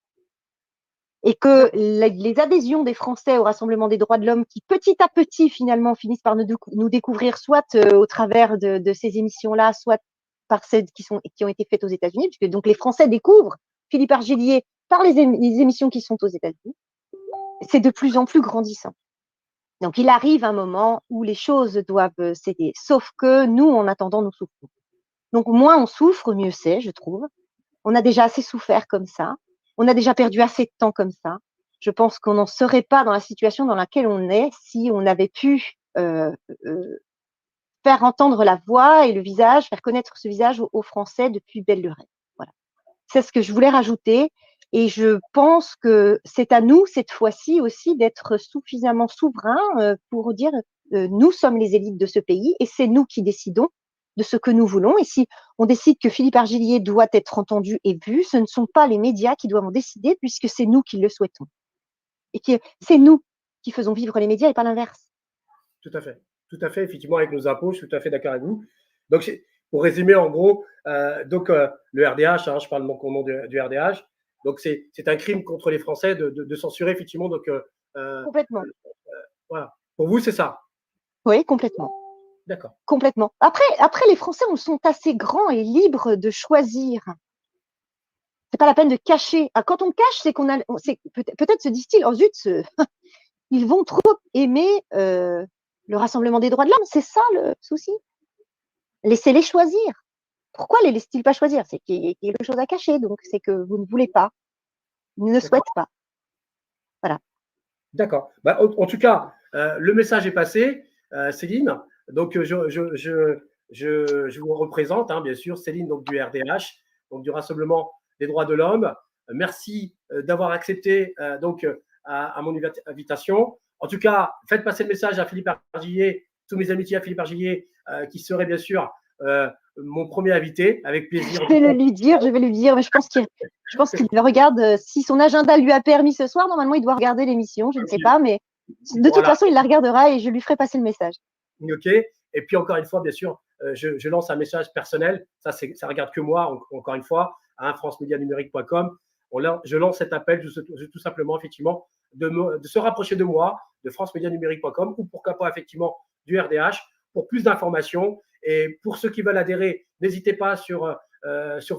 Speaker 2: Et que les adhésions des Français au Rassemblement des droits de l'homme, qui petit à petit finalement finissent par nous découvrir, soit au travers de ces émissions-là, soit par celles qui ont été faites aux États-Unis, puisque donc les Français découvrent Philippe Argélier par les émissions qui sont aux États-Unis, c'est de plus en plus grandissant. Donc il arrive un moment où les choses doivent céder, sauf que nous, en attendant, nous souffrons. Donc moins on souffre, mieux c'est, je trouve. On a déjà assez souffert comme ça. On a déjà perdu assez de temps comme ça. Je pense qu'on n'en serait pas dans la situation dans laquelle on est si on avait pu faire entendre la voix et le visage, faire connaître ce visage aux Français depuis belle lurette. Voilà. C'est ce que je voulais rajouter. Et je pense que c'est à nous, cette fois-ci aussi, d'être suffisamment souverains pour dire nous sommes les élites de ce pays et c'est nous qui décidons de ce que nous voulons. Et si on décide que Philippe Argélier doit être entendu et vu, ce ne sont pas les médias qui doivent en décider puisque c'est nous qui le souhaitons. Et que c'est nous qui faisons vivre les médias et pas l'inverse.
Speaker 1: Tout à fait, effectivement, avec nos impôts, je suis tout à fait d'accord avec vous. Donc, pour résumer, en gros, le RDH, hein, je parle donc au nom du RDH, donc c'est un crime contre les Français de censurer, effectivement. Donc,
Speaker 2: complètement.
Speaker 1: Voilà. Pour vous, c'est ça?
Speaker 2: Oui, complètement.
Speaker 1: D'accord.
Speaker 2: Complètement. Après, les Français sont assez grands et libres de choisir. C'est pas la peine de cacher. Quand on cache, c'est qu'on a, peut-être se disent-ils, oh zut, ils vont trop aimer le Rassemblement des droits de l'homme. C'est ça le souci. Laissez-les choisir. Pourquoi les laissent-ils pas choisir? C'est qu'il y a quelque chose à cacher, donc c'est que vous ne voulez pas. Ils ne souhaitent pas. Voilà.
Speaker 1: D'accord. Bah, en tout cas, le message est passé, Céline. Donc, je vous représente, hein, bien sûr, Céline, donc du RDH, donc du Rassemblement des droits de l'homme. Merci d'avoir accepté donc à mon invitation. En tout cas, faites passer le message à Philippe Argélier, tous mes amitiés à Philippe Argélier, qui serait bien sûr mon premier invité, avec plaisir.
Speaker 2: Je vais lui dire, mais je pense qu'il le regarde. Si son agenda lui a permis ce soir, normalement, il doit regarder l'émission. Je ne sais pas, mais de toute façon, il la regardera et je lui ferai passer le message.
Speaker 1: OK. Et puis, encore une fois, bien sûr, je lance un message personnel. Ça regarde que moi, encore une fois. hein, francemédianumérique.com. Je lance cet appel tout simplement, effectivement, de se rapprocher de moi, de francemédianumérique.com ou pourquoi pas, effectivement, du RDH pour plus d'informations. Et pour ceux qui veulent adhérer, n'hésitez pas sur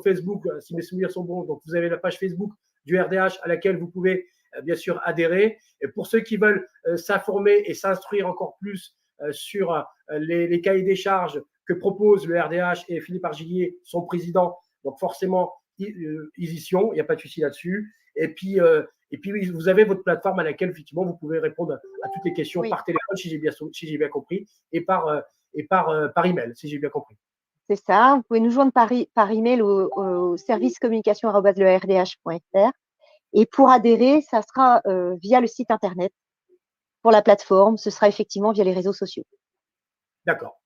Speaker 1: Facebook, si mes souvenirs sont bons. Donc, vous avez la page Facebook du RDH à laquelle vous pouvez bien sûr adhérer. Et pour ceux qui veulent s'informer et s'instruire encore plus sur les cahiers des charges que propose le RDH et Philippe Argillier, son président, donc forcément, ils y sont, il n'y a pas de souci là-dessus. Et puis, vous avez votre plateforme à laquelle, effectivement, vous pouvez répondre à toutes les questions par téléphone, si j'ai bien compris, et par email, si j'ai bien compris.
Speaker 2: C'est ça. Vous pouvez nous joindre par email au service communication@lerdh.fr. Et pour adhérer, ça sera via le site internet. Pour la plateforme, ce sera effectivement via les réseaux sociaux.
Speaker 1: D'accord.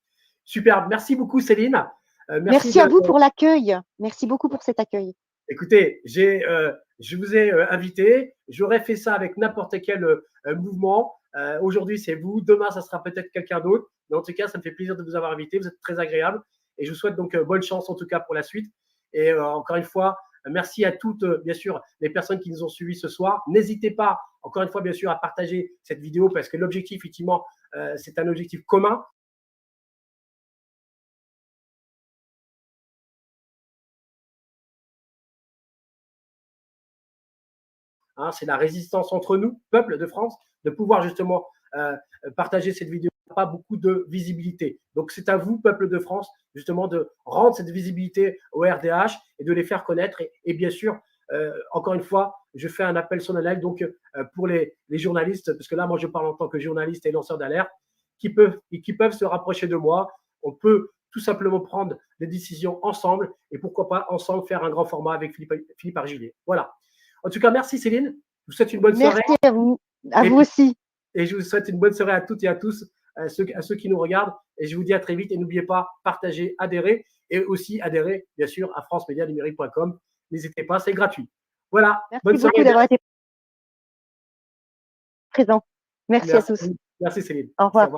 Speaker 1: Super. Merci beaucoup, Céline.
Speaker 2: Merci à vous pour l'accueil. Merci beaucoup pour cet accueil.
Speaker 1: Écoutez, je vous ai invité. J'aurais fait ça avec n'importe quel mouvement. Aujourd'hui, c'est vous. Demain, ça sera peut-être quelqu'un d'autre. Mais en tout cas, ça me fait plaisir de vous avoir invité. Vous êtes très agréable. Et je vous souhaite donc bonne chance, en tout cas, pour la suite. Et encore une fois, merci à toutes, bien sûr, les personnes qui nous ont suivis ce soir. N'hésitez pas, encore une fois, bien sûr, à partager cette vidéo parce que l'objectif, effectivement, c'est un objectif commun. Hein, c'est la résistance entre nous, peuple de France, de pouvoir justement partager cette vidéo. Pas beaucoup de visibilité. Donc, c'est à vous, peuple de France, justement, de rendre cette visibilité au RDH et de les faire connaître. Et bien sûr, encore une fois, je fais un appel solennel donc pour les journalistes, parce que là, moi, je parle en tant que journaliste et lanceur d'alerte, qui peuvent se rapprocher de moi. On peut tout simplement prendre des décisions ensemble et pourquoi pas ensemble faire un grand format avec Philippe Argillier. Voilà. En tout cas, merci Céline. Je vous souhaite une bonne soirée.
Speaker 2: Merci à vous. À vous aussi.
Speaker 1: Et je vous souhaite une bonne soirée à toutes et à tous, à ceux qui nous regardent. Et je vous dis à très vite. Et n'oubliez pas, partagez, adhérez. Et aussi adhérez, bien sûr, à francemédianumérique.com. N'hésitez pas, c'est gratuit. Voilà.
Speaker 2: Merci
Speaker 1: bonne
Speaker 2: beaucoup
Speaker 1: soirée.
Speaker 2: d'avoir été présent. Merci à tous.
Speaker 1: Merci Céline.
Speaker 2: Au revoir.